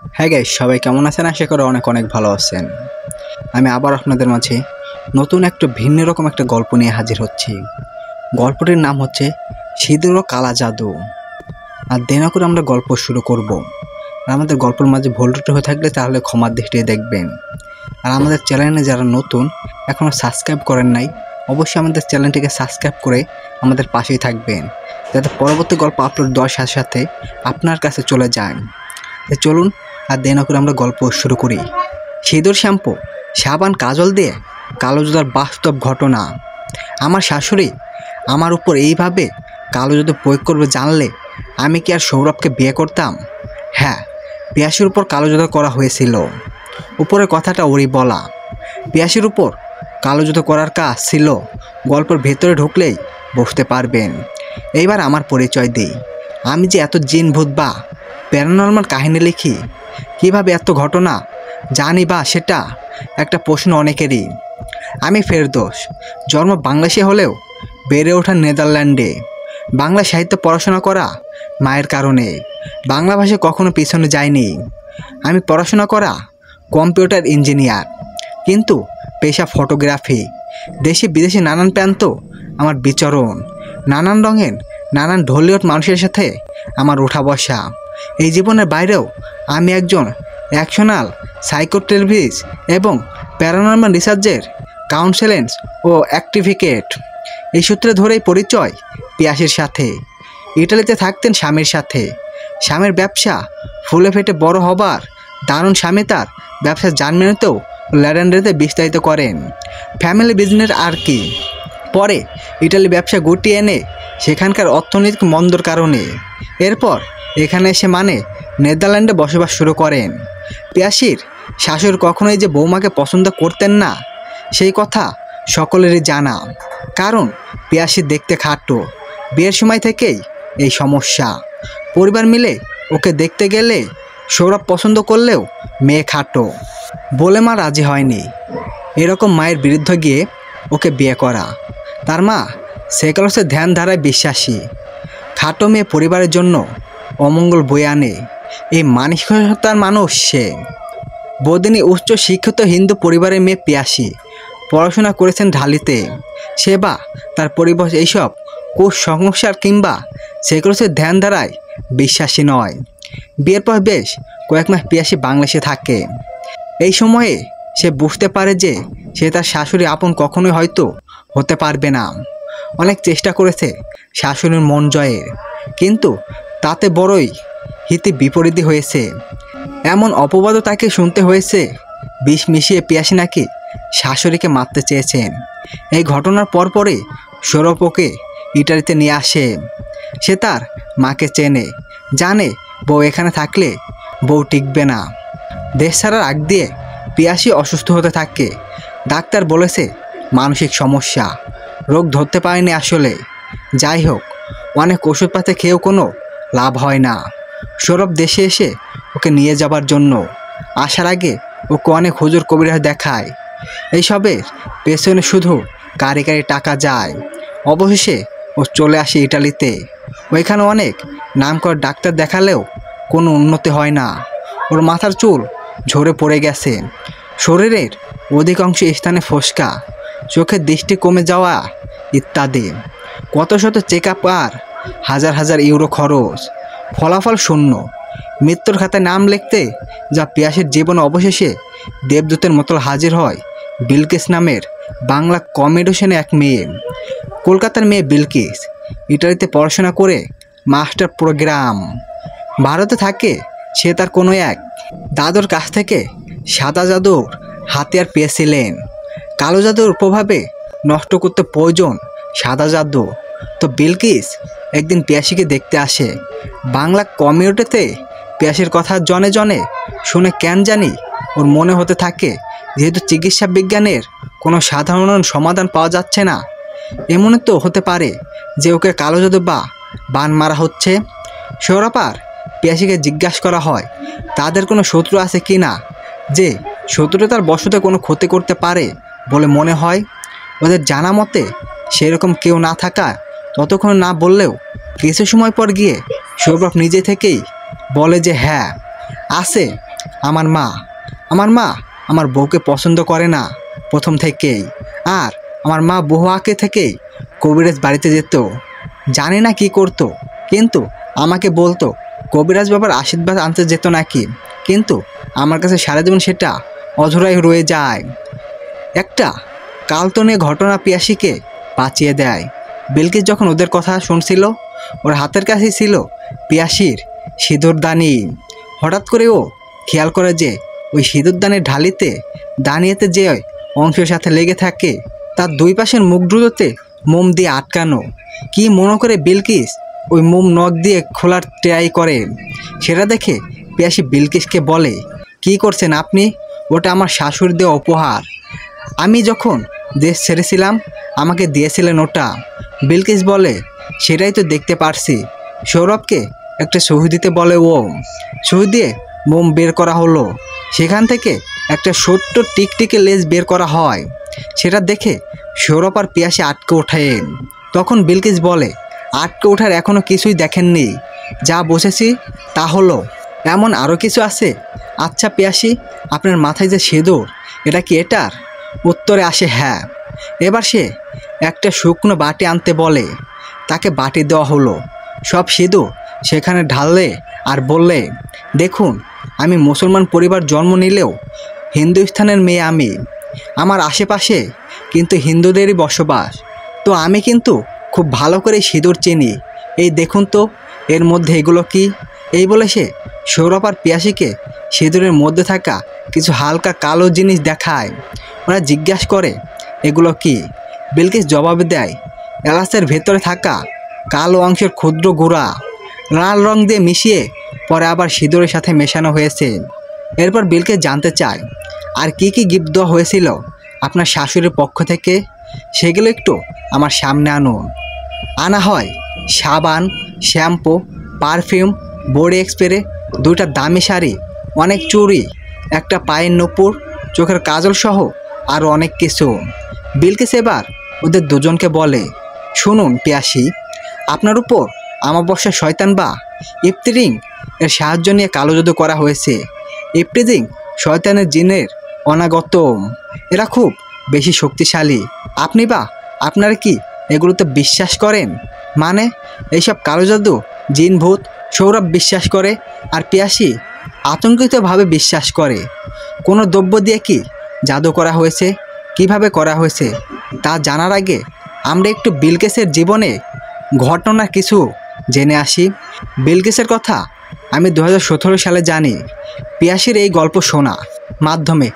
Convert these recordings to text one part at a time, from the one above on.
হ্যাঁ গাইস, সবাই কেমন আছেন? আশা করি অনেক অনেক ভালো আছেন। আমি আবার আপনাদের মাঝে নতুন একটা ভিন্ন রকম একটা গল্প নিয়ে হাজির হচ্ছি। গল্পটির নাম হচ্ছে সিঁদুর ও কালা জাদু। আর দেনা করে আমরা গল্প শুরু করব। আর আমাদের গল্পের মাঝে ভুল ত্রুটি হয়ে থাকলে তাহলে ক্ষমার দৃষ্টিতে দেখবেন। আর আমাদের চ্যানেলে যারা নতুন, এখনও সাবস্ক্রাইব করেন নাই, অবশ্যই আমাদের চ্যানেলটিকে সাবস্ক্রাইব করে আমাদের পাশেই থাকবেন, যাতে পরবর্তী গল্প আপলোড দেওয়ার সাথে সাথে আপনার কাছে চলে যায়। চলুন আর দেরি না করে আমরা গল্প শুরু করি। সিঁদুর, শ্যাম্পু, সাবান, কাজল দিয়ে কালো জাদুর বাস্তব ঘটনা। আমার শাশুড়ি আমার উপর এইভাবে কালো জাদু প্রয়োগ করবে জানলে আমি কি আর সৌরভকে বিয়ে করতাম? হ্যাঁ, পিয়াসির উপর কালো জাদু করা হয়েছিল। উপরের কথাটা ওরই বলা। পিয়াসির উপর কালো জাদু করার কাজ ছিল গল্পের ভেতরে ঢুকলেই বুঝতে পারবেন। এইবার আমার পরিচয় দিই। আমি যে এত জিন ভূত বা প্যারানর্মাল কাহিনী লিখি, কীভাবে এত ঘটনা জানি বা সেটা একটা প্রশ্ন অনেকেরই। আমি ফেরদৌস, জন্ম বাংলাদেশে হলেও বেড়ে ওঠা নেদারল্যান্ডে। বাংলা সাহিত্য পড়াশোনা করা মায়ের কারণে। বাংলা ভাষা কখনো পিছনে যায়নি। আমি পড়াশোনা করা কম্পিউটার ইঞ্জিনিয়ার, কিন্তু পেশা ফটোগ্রাফি। দেশে বিদেশে নানান প্রান্ত আমার বিচরণ। নানান রঙের নানান ঢলিউড মানুষের সাথে আমার ওঠা বসা। এই জীবনের বাইরেও আমি একজন অ্যাকশনাল সাইকোথেরাপিস্ট এবং প্যারানর্মাল রিসার্চের কাউন্সেলেন্স ও অ্যাক্টিভিকেট। এই সূত্রে ধরেই পরিচয় পিয়াসির সাথে। ইটালিতে থাকতেন স্বামীর সাথে। স্বামীর ব্যবসা ফুলে ফেটে বড় হবার দারুণ স্বামী তার ব্যবসা জার্মানিতেও ল্যান্ডারেতে বিস্তারিত করেন। ফ্যামিলি বিজনেস আর কি। পরে ইটালি ব্যবসা গুটিয়ে এনে সেখানকার অর্থনৈতিক মন্দর কারণে এরপর এখানে এসে নেদারল্যান্ডে বসবাস শুরু করেন। পিয়াসির শাশুড়ি কখনোই যে বৌমাকে পছন্দ করতেন না সেই কথা সকলেরই জানা, কারণ পিয়াসি দেখতে খাটো। বিয়ের সময় থেকেই এই সমস্যা। পরিবার মিলে ওকে দেখতে গেলে সৌরভ পছন্দ করলেও মেয়ে খাটো বলে মা রাজি হয়নি। এরকম মায়ের বিরুদ্ধে গিয়ে ওকে বিয়ে করা। তার মা সেকুলার ধ্যানধারায় বিশ্বাসী। খাটো মেয়ে পরিবারের জন্য অমঙ্গল বয়ে আনে এই মানসিকতার মানুষ সে। বদিনী উচ্চ শিক্ষিত হিন্দু পরিবারের মেয়ে পিয়াসি পড়াশোনা করেছেন ঢালিতে। সে বা তার পরিবার এইসব কুসংস্কার কিংবা সেকুলার ধ্যানধারায় বিশ্বাসী নয়। বিয়ের পর বেশ কয়েক মাস পিয়াসি বাংলাদেশে থাকে। এই সময়ে সে বুঝতে পারে যে সে তার শাশুড়ি আপন কখনোই হয়তো হতে পারবে না। অনেক চেষ্টা করেছে শাশুড়ির মন জয়ের, কিন্তু তাতে বড়ই হিতে বিপরীত হয়েছে। এমন অপবাদও তাকে শুনতে হয়েছে বিষ মিশিয়ে পিয়াসি নাকি শাশুড়িকে মারতে চেয়েছেন। এই ঘটনার পরপরই সৌরভ ওকে ইটালিতে নিয়ে আসে। সে তার মাকে চেনে, জানে বউ এখানে থাকলে বউ টিকবে না। দেশ ছাড়ার আগ দিয়ে পিয়াসি অসুস্থ হতে থাকে। ডাক্তার বলেছে মানসিক সমস্যা, রোগ ধরতে পারেনি আসলে। যাই হোক, অনেক ওষুধপাতি খেয়েও কোনো লাভ হয় না। সৌরভ দেশে এসে ওকে নিয়ে যাবার জন্য আসার আগে ওকে অনেক হুজুর কবিরাজ দেখায়। এইসবের পেছনে শুধু কারি কারি টাকা যায়। অবশেষে ও চলে আসে ইটালিতে। ওইখানে অনেক নামকরা ডাক্তার দেখালেও কোনো উন্নতি হয় না। ওর মাথার চুল ঝরে পড়ে গেছে, শরীরের অধিকাংশ স্থানে ফোসকা, চোখের দৃষ্টি কমে যাওয়া ইত্যাদি। কত শত চেক আপ আর হাজার হাজার ইউরো খরচ, ফলাফল শূন্য। মৃত্যুর খাতায় নাম লিখতে যা পিয়াসির জীবন অবশেষে দেবদূতের মতো হাজির হয় বিলকিস নামের বাংলা কমেডিশনে এক মেয়ে। কলকাতার মেয়ে বিলকিস ইটালিতে পড়াশোনা করে মাস্টার প্রোগ্রাম। ভারতে থাকে সে তার কোনো এক দাদুর কাছ থেকে সাদা জাদুর হাতিয়ার পেয়েছিলেন। কালো জাদুর প্রভাবে নষ্ট করতে প্রয়োজন সাদা জাদু। তো বিলকিস একদিন পিয়াসিকে দেখতে আসে। বাংলা কমিউনিটিতে পিয়াসির কথা জনে জনে শুনে কেন জানি ওর মনে হতে থাকে, যেহেতু চিকিৎসা বিজ্ঞানের কোনো সাধারণ সমাধান পাওয়া যাচ্ছে না, এমনও তো হতে পারে যে ওকে কালো জাদু বা বান মারা হচ্ছে। সৌরভ আর পিয়াসিকে জিজ্ঞাসা করা হয় তাদের কোনো শত্রু আছে কি না, যে শত্রুতার বশতে কোনো ক্ষতি করতে পারে বলে মনে হয়। ওদের জানা মতে সেরকম কেউ না থাকা ততক্ষণ না বললেও কিছু সময় পর গিয়ে সৌরভ নিজে থেকেই বলে যে হ্যাঁ আছে, আমার মা আমার বউকে পছন্দ করে না প্রথম থেকেই। আর আমার মা বহু আগে থেকেই কবিরাজ বাড়িতে যেত, জানি না কি করতো, কিন্তু আমাকে বলতো কবিরাজ বাবার আশীর্বাদ আনতে যেত নাকি, কিন্তু আমার কাছে সারা জীবন সেটা অধরাই রয়ে যায়। একটা কালতনীয় ঘটনা পিয়াসীকে বাঁচিয়ে দেয়। বিলকিস যখন ওদের কথা শুনছিল, ওর হাতের কাছেই ছিল পিয়াসীর সিঁদুরদানি। হঠাৎ করে ও খেয়াল করে যে ওই সিঁদুরদানের ঢালিতে দানিয়েতে যে অংশের সাথে লেগে থাকে তার দুই পাশের মুখগুলোতে মোম দিয়ে আটকানো। কি মনে করে বিলকিস ওই মোম নখ দিয়ে খোলার ট্রাই করে। সেটা দেখে পিয়াসী বিলকিসকে বলে, কি করছেন আপনি? ওটা আমার শাশুড়ি দেওয়া উপহার। আমি যখন দেশ ছেড়েছিলাম আমাকে দিয়েছিলেন ওটা। বিলকিস বলে, সেটাই তো দেখতে পারছি। সৌরভকে একটা সহি দিতে বলে ও। সহি দিয়ে মোম বের করা হলো। সেখান থেকে একটা ছোট্ট টিকটিকে লেজ বের করা হয়। সেটা দেখে সৌরভ আর পিয়াসী আটকে ওঠে। তখন বিলকিস বলে, আটকে ওঠার এখনও কিছুই দেখেননি, যা বসেছি তা হলো। এমন আরও কিছু আছে? আচ্ছা পিয়াসী, আপনার মাথায় যে সিঁদুর, এটা কি এটার? উত্তরে আসে হ্যাঁ। এবার সে একটা শুকনো বাটি আনতে বলে। তাকে বাটি দেওয়া হলো। সব সিঁদুর সেখানে ঢাললে আর বললে, দেখুন, আমি মুসলমান পরিবার জন্ম নিলেও হিন্দুস্থানের মেয়ে আমি। আমার আশেপাশে কিন্তু হিন্দুদেরই বসবাস, তো আমি কিন্তু খুব ভালো করে সিঁদুর চিনি। এই দেখুন তো এর মধ্যে এগুলো কি? এই বলে সে সৌরভ আর পিয়াসীকে সিঁদুরের মধ্যে থাকা কিছু হালকা কালো জিনিস দেখায়। ওরা জিজ্ঞাসা করে, এগুলো কি? বিলকিস জবাবে দেয়, এলাচের ভেতরে থাকা কালো অংশের ক্ষুদ্র গুঁড়া, লাল রং দিয়ে মিশিয়ে পরে আবার সিঁদুরের সাথে মেশানো হয়েছে। এরপর বিলকিস জানতে চায়, আর কি কি গিফট দেওয়া হয়েছিল আপনার শাশুড়ির পক্ষ থেকে? সেগুলো একটু আমার সামনে আনুন। আনা হয় সাবান, শ্যাম্পু, পারফিউম, বডি স্প্রে, দুইটা দামি শাড়ি, অনেক চুড়ি, একটা পায়ের নূপুর, চোখের কাজল সহ আরও অনেক কিছু। বিলকিস এবার ওদের দুজনকে বলে, শুনুন পিয়াসী, আপনার উপর আমাবস্যা শয়তান বা ইফতিরিং এর সাহায্য নিয়ে কালো জাদু করা হয়েছে। ইফতিরিং শয়তানের জিনের অনাগতম, এরা খুব বেশি শক্তিশালী। আপনি বা আপনারা কি এগুলোতে বিশ্বাস করেন? মানে এইসব কালো জাদু জিন ভূত সৌরভ বিশ্বাস করে, আর পিয়াসী আতঙ্কিতভাবে বিশ্বাস করে। কোনো দ্রব্য দিয়ে কি জাদু করা হয়েছে, কিভাবে করা হয়েছে তা জানার আগে আমরা একটু বিলকিসের জীবনে ঘটনা কিছু জেনে আসি। বিলকিসের কথা আমি 2017 সালে জানি। পিয়াসীর এই গল্প শোনা মাধ্যমে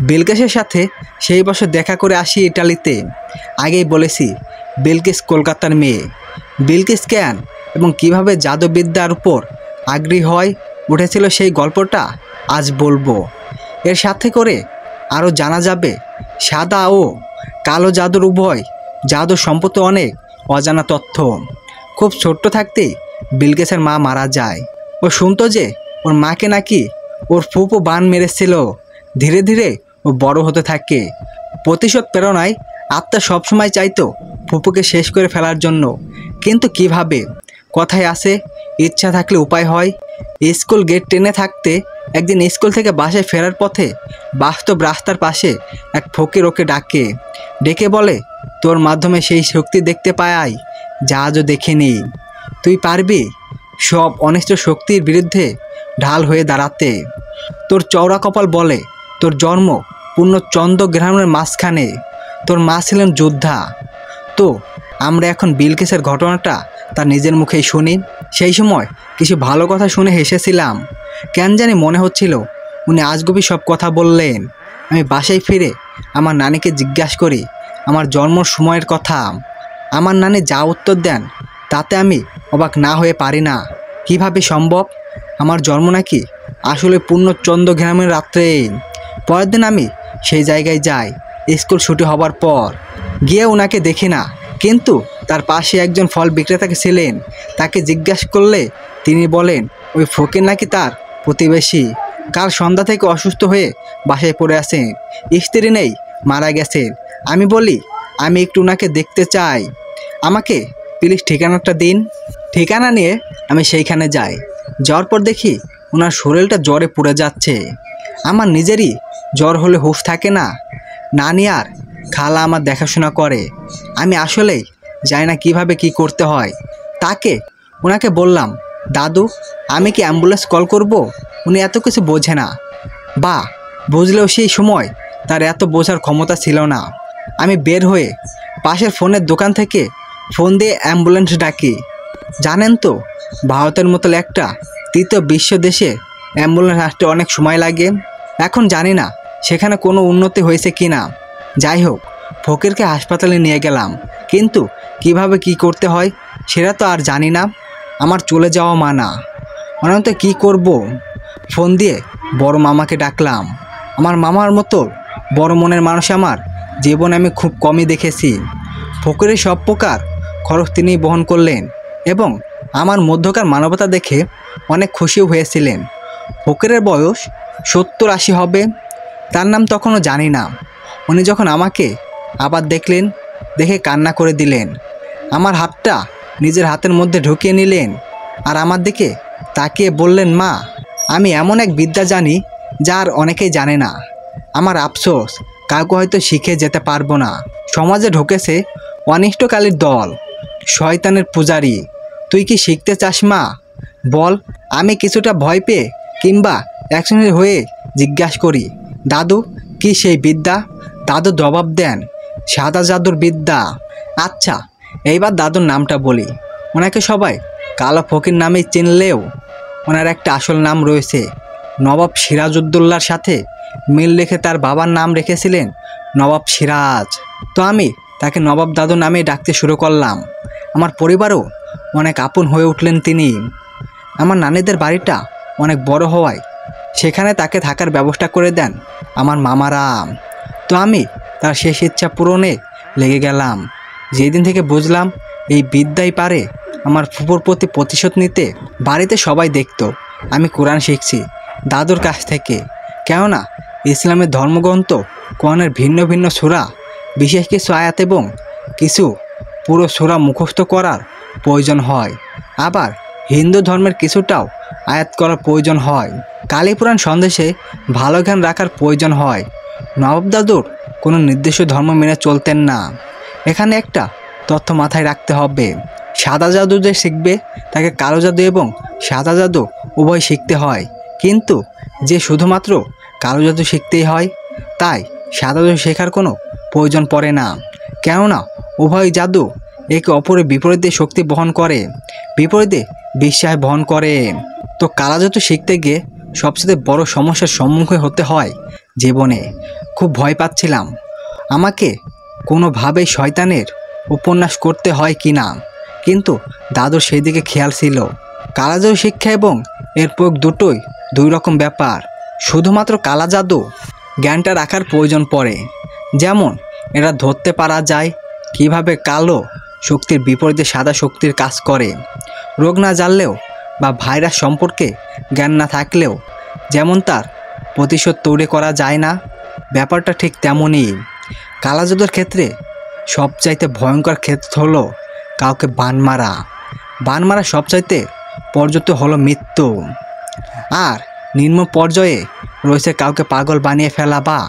বিলকিসের সাথে সেই বছর দেখা করে আসি ইটালিতে। আগেই বলেছি বিলকিস কলকাতার মেয়ে। বিলকিস কেন এবং কিভাবে জাদুবিদ্যার উপর আগ্রহী হয় উঠেছিল সেই গল্পটা আজ বলবো। এর সাথে করে আরও জানা যাবে সাদা ও কালো জাদুর উভয় জাদু সম্পর্কে অনেক অজানা তথ্য। খুব ছোট্ট থাকতেই বিলকিসের মা মারা যায়। ও শুনতো যে ওর মাকে নাকি ওর ফুপু বান মেরেছিল। ধীরে ধীরে ও বড় হতে থাকে। প্রতিশোধ প্রেরণায় আত্মা সবসময় চাইতো ফুপুকে শেষ করে ফেলার জন্য, কিন্তু কিভাবে? কথায় আছে, ইচ্ছা থাকলে উপায় হয়। স্কুল গেট টেনে থাকতে একদিন স্কুল থেকে বাসায় ফেরার পথে বাস্তব রাস্তার পাশে এক ফকির ওকে ডেকে বলে, তোর মাধ্যমে সেই শক্তি দেখতে পাই যা আজও দেখিনি। তুই পারবি সব অনিষ্ট শক্তির বিরুদ্ধে ঢাল হয়ে দাঁড়াতে। তোর চওড়া কপাল বলে তোর জন্ম পূর্ণ চন্দ্রগ্রহণের মাঝখানে। তোর মা ছিলেন যোদ্ধা। তো আমরা এখন বিলকিসের ঘটনাটা তার নিজের মুখেই শুনি। সেই সময় কিছু ভালো কথা শুনে হেসেছিলাম। কেন জানি মনে হচ্ছিল উনি আজগুবি সব কথা বললেন। আমি বাসায় ফিরে আমার নানিকে জিজ্ঞাসা করি আমার জন্ম সময়ের কথা। আমার নানি যা উত্তর দেন তাতে আমি অবাক না হয়ে পারি না। কিভাবে সম্ভব? আমার জন্ম নাকি আসলে পূর্ণ চন্দ্রগ্রহণের রাত্রে। পরের দিন আমি সেই জায়গায় যাই। স্কুল ছুটি হবার পর গিয়ে ওনাকে দেখি না, কিন্তু তার পাশে একজন ফল বিক্রেতাকে ছিলেন। তাকে জিজ্ঞাসা করলে তিনি বলেন ওই ফকির নাকি তার প্রতিবেশী। কাল সন্ধ্যা থেকে অসুস্থ হয়ে বাসায় পড়ে আছেন, স্ত্রী নেই, মারা গেছেন। আমি বলি আমি একটু ওনাকে দেখতে চাই, আমাকে প্লিজ ঠিকানাটা দিন। ঠিকানা নিয়ে আমি সেইখানে যাই। যাওয়ার পর দেখি ওনার শরীরটা জ্বরে পুড়ে যাচ্ছে। আমার নিজেরই জ্বর হলে হুঁশ থাকে না। নানি আর খালা আমার দেখাশোনা করে। আমি আসলেই জানি না কিভাবে কি করতে হয়। ওনাকে বললাম, দাদু আমি কি অ্যাম্বুলেন্স কল করব? উনি এত কিছু বোঝে না, বা বুঝলেও সেই সময় তার এত বোঝার ক্ষমতা ছিল না। আমি বের হয়ে পাশের ফোনের দোকান থেকে ফোন দিয়ে অ্যাম্বুলেন্স ডাকি। জানেন তো, ভারতের মতো একটা তৃতীয় বিশ্ব দেশে অ্যাম্বুলেন্স আসতে অনেক সময় লাগে। এখন জানি না সেখানে কোনো উন্নতি হয়েছে কি না। যাই হোক, ফকিরকে হাসপাতালে নিয়ে গেলাম, কিন্তু কিভাবে কি করতে হয় সেটা তো আর জানি না। আমার চলে যাওয়া মানা। অনন্ত কি করব? ফোন দিয়ে বড় মামাকে ডাকলাম। আমার মামার মতো বড় মনের মানুষ আমার জীবনে আমি খুব কমই দেখেছি। ফকিরের সব প্রকার খরচ তিনি বহন করলেন এবং আমার মধ্যকার মানবতা দেখে অনেক খুশিও হয়েছিলেন। ফকিরের বয়স 70-80 হবে। তার নাম তখনও জানি না। উনি যখন আমাকে আবার দেখলেন, দেখে কান্না করে দিলেন। আমার হাতটা নিজের হাতের মধ্যে ঢুকিয়ে নিলেন আর আমার দিকে তাকিয়ে বললেন, মা, আমি এমন এক বিদ্যা জানি যার অনেকেই জানে না। আমার আফসোস, কাউকে হয়তো শিখে যেতে পারবো না। সমাজে ঢুকেছে অনিষ্টকালীর দল, শয়তানের পূজারী। তুই কি শিখতে চাস মা? বল। আমি কিছুটা ভয় পেয়ে কিংবা অ্যাকশনের হয়ে জিজ্ঞাসা করি, দাদু কি সেই বিদ্যা? দাদু জবাব দেন, সাদা জাদুর বিদ্যা। আচ্ছা, এইবার দাদুর নামটা বলি। ওনাকে সবাই কালো ফকির নামেই চিনলেও ওনার একটা আসল নাম রয়েছে। নবাব সিরাজউদ্দৌলার সাথে মিল রেখে তার বাবার নাম রেখেছিলেন নবাব সিরাজ। তো আমি তাকে নবাব দাদু নামেই ডাকতে শুরু করলাম। আমার পরিবারও অনেক আপন হয়ে উঠলেন তিনি। আমার নানিদের বাড়িটা অনেক বড় হওয়ায় সেখানে তাকে থাকার ব্যবস্থা করে দেন আমার মামারা। তো আমি তার শেষ ইচ্ছা পূরণে লেগে গেলাম। যেদিন থেকে বুঝলাম এই বিদ্যাই পারে আমার ফুপুর প্রতি প্রতিশোধ নিতে। বাড়িতে সবাই দেখতো আমি কোরআন শিখছি দাদুর কাছ থেকে। কেননা ইসলামের ধর্মগ্রন্থ কোরআনের ভিন্ন ভিন্ন সূরা, বিশেষ কিছু আয়াত এবং কিছু পুরো সূরা মুখস্থ করার প্রয়োজন হয়। আবার হিন্দু ধর্মের কিছুটাও আয়াত করার প্রয়োজন হয়। কালী পুরাণ সন্দেশে ভালো জ্ঞান রাখার প্রয়োজন হয়। নবাব দাদুর কোনো নির্দিষ্ট ধর্ম মেনে চলতেন না। এখানে একটা তথ্য মাথায় রাখতে হবে, সাদা জাদু যে শিখবে তাকে কালো জাদু এবং সাদা জাদু উভয় শিখতে হয়। কিন্তু যে শুধুমাত্র কালো জাদু শিখতেই হয়, তাই সাদা জাদু শেখার কোনো প্রয়োজন পড়ে না। কেননা উভয় জাদু একে অপরের বিপরীতে শক্তি বহন করে, বিপরীতে বিশ্বাস বহন করে। তো কালো জাদু শিখতে গিয়ে সবচেয়ে বড় সমস্যার সম্মুখীন হতে হয় জীবনে। খুব ভয় পাচ্ছিলাম আমাকে কোনোভাবেই শয়তানের উপন্যাস করতে হয় কি না, কিন্তু দাদুর সেই দিকে খেয়াল ছিল। কালা জাদু শিক্ষা এবং এর প্রয়োগ দুটোই দুই রকম ব্যাপার। শুধুমাত্র কালা জাদু জ্ঞানটা রাখার প্রয়োজন পড়ে, যেমন এটা ধরতে পারা যায় কিভাবে কালো শক্তির বিপরীতে সাদা শক্তির কাজ করে। রোগ না জানলেও বা ভাইরাস সম্পর্কে জ্ঞান না থাকলেও যেমন তার প্রতিশোধ তৈরি করা যায় না, ব্যাপারটা ঠিক তেমনই কালা জাদুর ক্ষেত্রে। সবচাইতে ভয়ঙ্কর ক্ষেত্র হলো কাউকে বান মারা। বান মারা সবচাইতে পর্যাপ্ত হলো মৃত্যু। আর নিম্ন পর্যায়ে রয়েছে কাউকে পাগল বানিয়ে ফেলা বা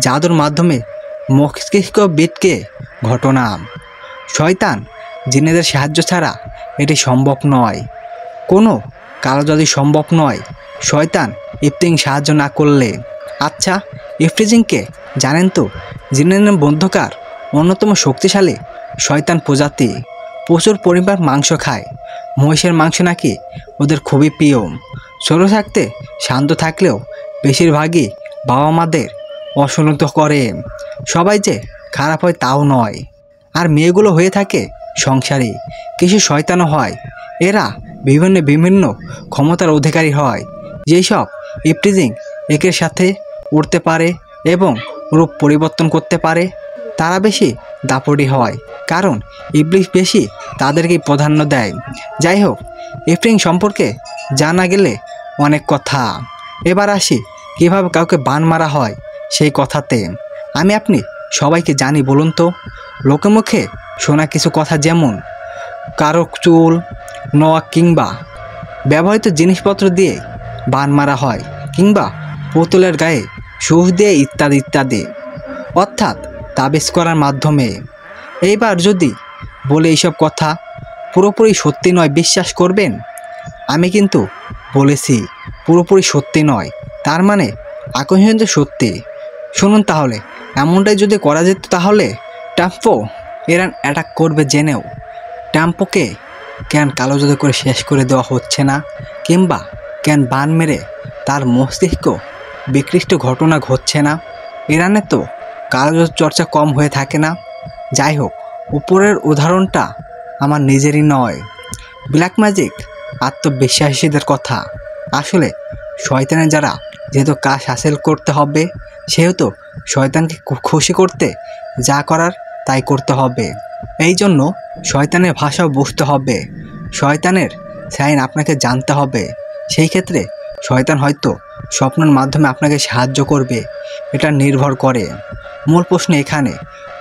জাদুর মাধ্যমে মস্তিষ্ক বিটকে ঘটনা। শয়তান জিনেদের সাহায্য ছাড়া এটি সম্ভব নয়। কোনো কালো জাদু সম্ভব নয় শয়তান ইফতিং সাহায্য না করলে। আচ্ছা, ইফতিজিংকে জানেন তো? জিনের বন্ধকার অন্যতম শক্তিশালী শয়তান প্রজাতি। প্রচুর পরিমাণ মাংস খায়। মহিষের মাংস নাকি ওদের খুবই প্রিয়। ছোটো থাকতে শান্ত থাকলেও বেশিরভাগই বাবা মাদের অসুনত করে। সবাই যে খারাপ হয় তাও নয়। আর মেয়েগুলো হয়ে থাকে সংসারী, কিছু শয়তানও হয়। এরা বিভিন্ন বিভিন্ন ক্ষমতার অধিকারী হয়। যেই সব ইফতিজিং একের সাথে উঠতে পারে এবং রূপ পরিবর্তন করতে পারে তারা বেশি দাপটি হয়, কারণ ইবলিশ বেশি তাদেরকেই প্রাধান্য দেয়। যাই হোক, ইফতিজিং সম্পর্কে জানা গেলে অনেক কথা। এবার আসি কীভাবে কাউকে বান মারা হয় সেই কথাতে। আপনি সবাইকে জানি বলুন তো? লোকে মুখে শোনা কিছু কথা, যেমন কারো চুল, নখ কিংবা ব্যবহৃত জিনিসপত্র দিয়ে বান মারা হয়, কিংবা পুতুলের গায়ে সুচ দিয়ে ইত্যাদি ইত্যাদি, অর্থাৎ তাবিজ করার মাধ্যমে। এইবার যদি বলে এইসব কথা পুরোপুরি সত্যি নয়, বিশ্বাস করবেন? আমি কিন্তু বলেছি পুরোপুরি সত্যি নয়, তার মানে আকর্ষণ সত্যি। শুনুন তাহলে, এমনটাই যদি করা যেত তাহলে টেম্পো ইরান অ্যাটাক করবে জেনেও টেম্পোকে কেন কালো জাদু করে শেষ করে দেওয়া হচ্ছে না, কিংবা কেন বান মেরে তার মস্তিষ্ক বিকৃষ্ট ঘটনা ঘটছে না? ইরানে তো কালো জাদু চর্চা কম হয়ে থাকে না। যাই হোক, উপরের উদাহরণটা আমার নিজেরই নয়, ব্ল্যাক ম্যাজিক আত্মবিশ্বাসীদের কথা। আসলে শয়তানের যারা যেহেতু কাজ হাসিল করতে হবে, সেহেতু শয়তানকে খুশি করতে যা করার তাই করতে হবে। এই জন্য শয়তানের ভাষাও বুঝতে হবে, শয়তানের সাইন আপনাকে জানতে হবে। সেই ক্ষেত্রে শয়তান হয়তো স্বপ্নের মাধ্যমে আপনাকে সাহায্য করবে, এটা নির্ভর করে। মূল প্রশ্ন এখানে,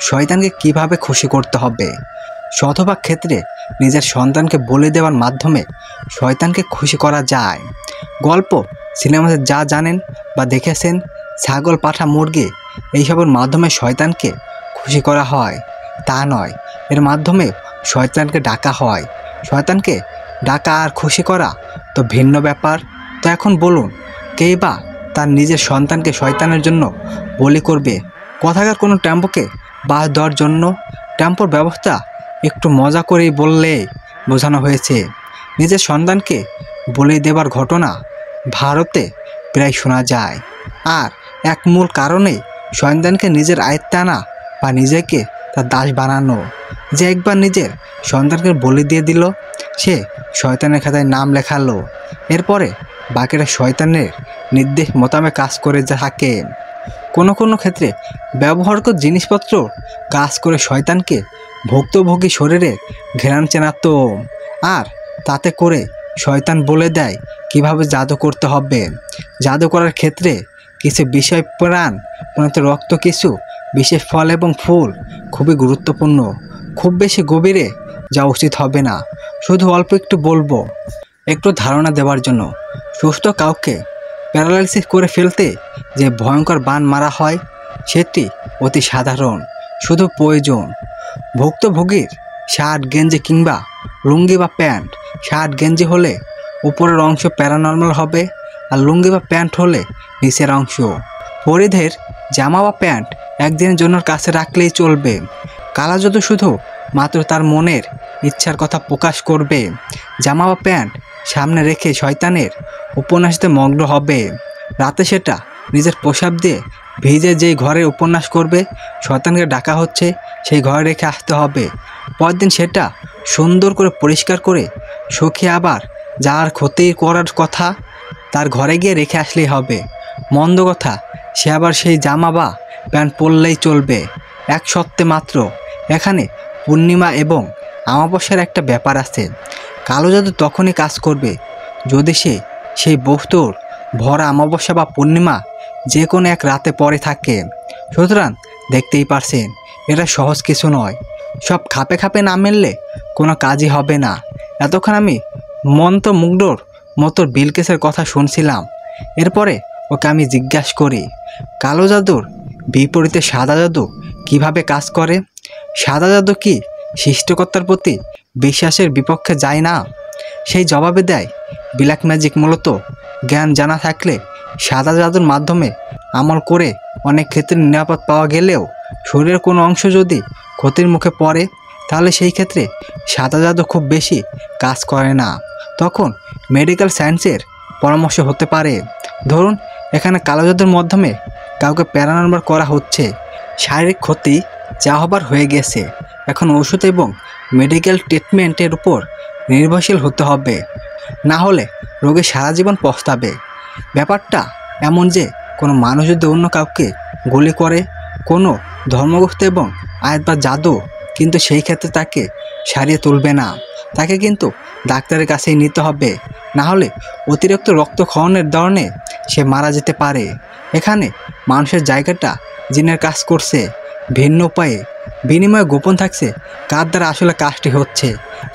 শয়তানকে কিভাবে খুশি করতে হবে। শতভাগ ক্ষেত্রে নিজের সন্তানকে বলে দেওয়ার মাধ্যমে শয়তানকে খুশি করা যায়। গল্প, সিনেমাতে যা জানেন বা দেখেছেন, ছাগল, পাঠা, মুরগি, এইসবের মাধ্যমে শয়তানকে খুশি করা হয় তা নয়, এর মাধ্যমে শয়তানকে ডাকা হয়। শয়তানকে ডাকা আর খুশি করা তো ভিন্ন ব্যাপার। তো এখন বলুন, কেই বা তার নিজের সন্তানকে শয়তানের জন্য বলি করবে? কথাকার কোনো টেম্পোকে বাস দেওয়ার জন্য? টেম্পোর ব্যবস্থা একটু মজা করেই বললে বোঝানো হয়েছে। নিজের সন্তানকে বলে দেবার ঘটনা ভারতে প্রায় শোনা যায়। আর এক মূল কারণে সন্তানকে নিজের আয়ত্তে আনা বা নিজেকে তার দাস বানানো। যে একবার নিজের সন্তানকে বলি দিয়ে দিল, সে শয়তানের খাতায় নাম লেখালো। এরপরে বাকিরা শয়তানের নির্দেশ মোতাবেক কাজ করে থাকে। কোনো কোনো ক্ষেত্রে ব্যবহারক জিনিসপত্র কাজ করে শয়তানকে ভুক্তভোগী শরীরে ঘেরান চেনাতো, আর তাতে করে শয়তান বলে দেয় কিভাবে জাদু করতে হবে। জাদু করার ক্ষেত্রে কিছু বিষয় প্রাণ রক্ত, কিছু বিশেষ ফল এবং ফুল খুবই গুরুত্বপূর্ণ। খুব বেশি গভীরে যাওয়া উচিত হবে না, শুধু অল্প একটু বলবো একটু ধারণা দেওয়ার জন্য। সুস্থ কাউকে প্যারালাইসিস করে ফেলতে যে ভয়ঙ্কর বান মারা হয়, সেটি অতি সাধারণ। শুধু প্রয়োজন ভুক্তভোগীর শার্ট, গেঞ্জি কিংবা লুঙ্গি বা প্যান্ট। শার্ট গেঞ্জি হলে উপরের অংশ প্যারানর্মাল হবে, আর লুঙ্গি বা প্যান্ট হলে নিচের অংশ। পরিধের জামা বা প্যান্ট একদিনের জন্য কাছে রাখলেই চলবে। কালা জাদু শুধু মাত্র তার মনের ইচ্ছার কথা প্রকাশ করবে। জামা বা প্যান্ট সামনে রেখে শয়তানের উপন্যাসতে মগ্ন হবে। রাতে সেটা নিজের প্রসাব দিয়ে ভিজে যেই ঘরে উপন্যাস করবে, শয়তানকে ডাকা হচ্ছে সেই ঘরে রেখে আসতে হবে। পরদিন সেটা সুন্দর করে পরিষ্কার করে শুকিয়ে আবার যার ক্ষতি করার কথা তার ঘরে গিয়ে রেখে আসলেই হবে। মন্দ কথা, সে আবার সেই জামা বা প্যান্ট পরলেই চলবে। এক সপ্তাহে মাত্র। এখানে পূর্ণিমা এবং অমাবস্যার একটা ব্যাপার আছে। কালো জাদু তখনই কাজ করবে যদি সে সেই বস্তুর ভরা অমাবস্যা বা পূর্ণিমা যে কোনো এক রাতে পরে থাকে। সুতরাং দেখতেই পারছেন, এটা সহজ কিছু নয়। সব খাপে খাপে না মিললে কোনো কাজই হবে না। এতক্ষণ আমি মন্ত্রমুগ্ধর মতো বিলকেসের কথা শুনছিলাম। এরপরে ওকে আমি জিজ্ঞাসা করি, কালো জাদুর বিপরীতে সাদা জাদু কিভাবে কাজ করে? সাদা জাদু কি সৃষ্টিকর্তার প্রতি বিশ্বাসের বিপক্ষে যায় না? সেই জবাবে দেয়, ব্ল্যাক ম্যাজিক মূলত জ্ঞান জানা থাকলে সাদা জাদুর মাধ্যমে আমল করে অনেক ক্ষেত্রে নিরাপদ পাওয়া গেলেও শরীরের কোনো অংশ যদি ক্ষতির মুখে পড়ে, তাহলে সেই ক্ষেত্রে সাদা জাদু খুব বেশি কাজ করে না। তখন মেডিকেল সায়েন্সের পরামর্শ হতে পারে। ধরুন এখানে কালো জাদুর মাধ্যমে কাউকে প্যারানর্মাল করা হচ্ছে, শারীরিক ক্ষতি যা হবার হয়ে গেছে। এখন ওষুধ এবং মেডিকেল ট্রিটমেন্টের উপর নির্ভরশীল হতে হবে, না হলে রোগী সারা জীবন পস্তাবে। ব্যাপারটা এমন যে কোনো মানুষ যদি অন্য কাউকে গুলি করে, কোনো ধর্মগ্রস্ত এবং আয়াত বা জাদু কিন্তু সেই ক্ষেত্রে তাকে সারিয়ে তুলবে না, তাকে কিন্তু ডাক্তারের কাছেই নিতে হবে, না হলে অতিরিক্ত রক্তক্ষরণের কারণে সে মারা যেতে পারে। এখানে মানুষের জায়গাটা জিনের কাজ করছে ভিন্ন উপায়ে, বিনিময়ে গোপন থাকছে কার দ্বারা আসলে কাজটি হচ্ছে।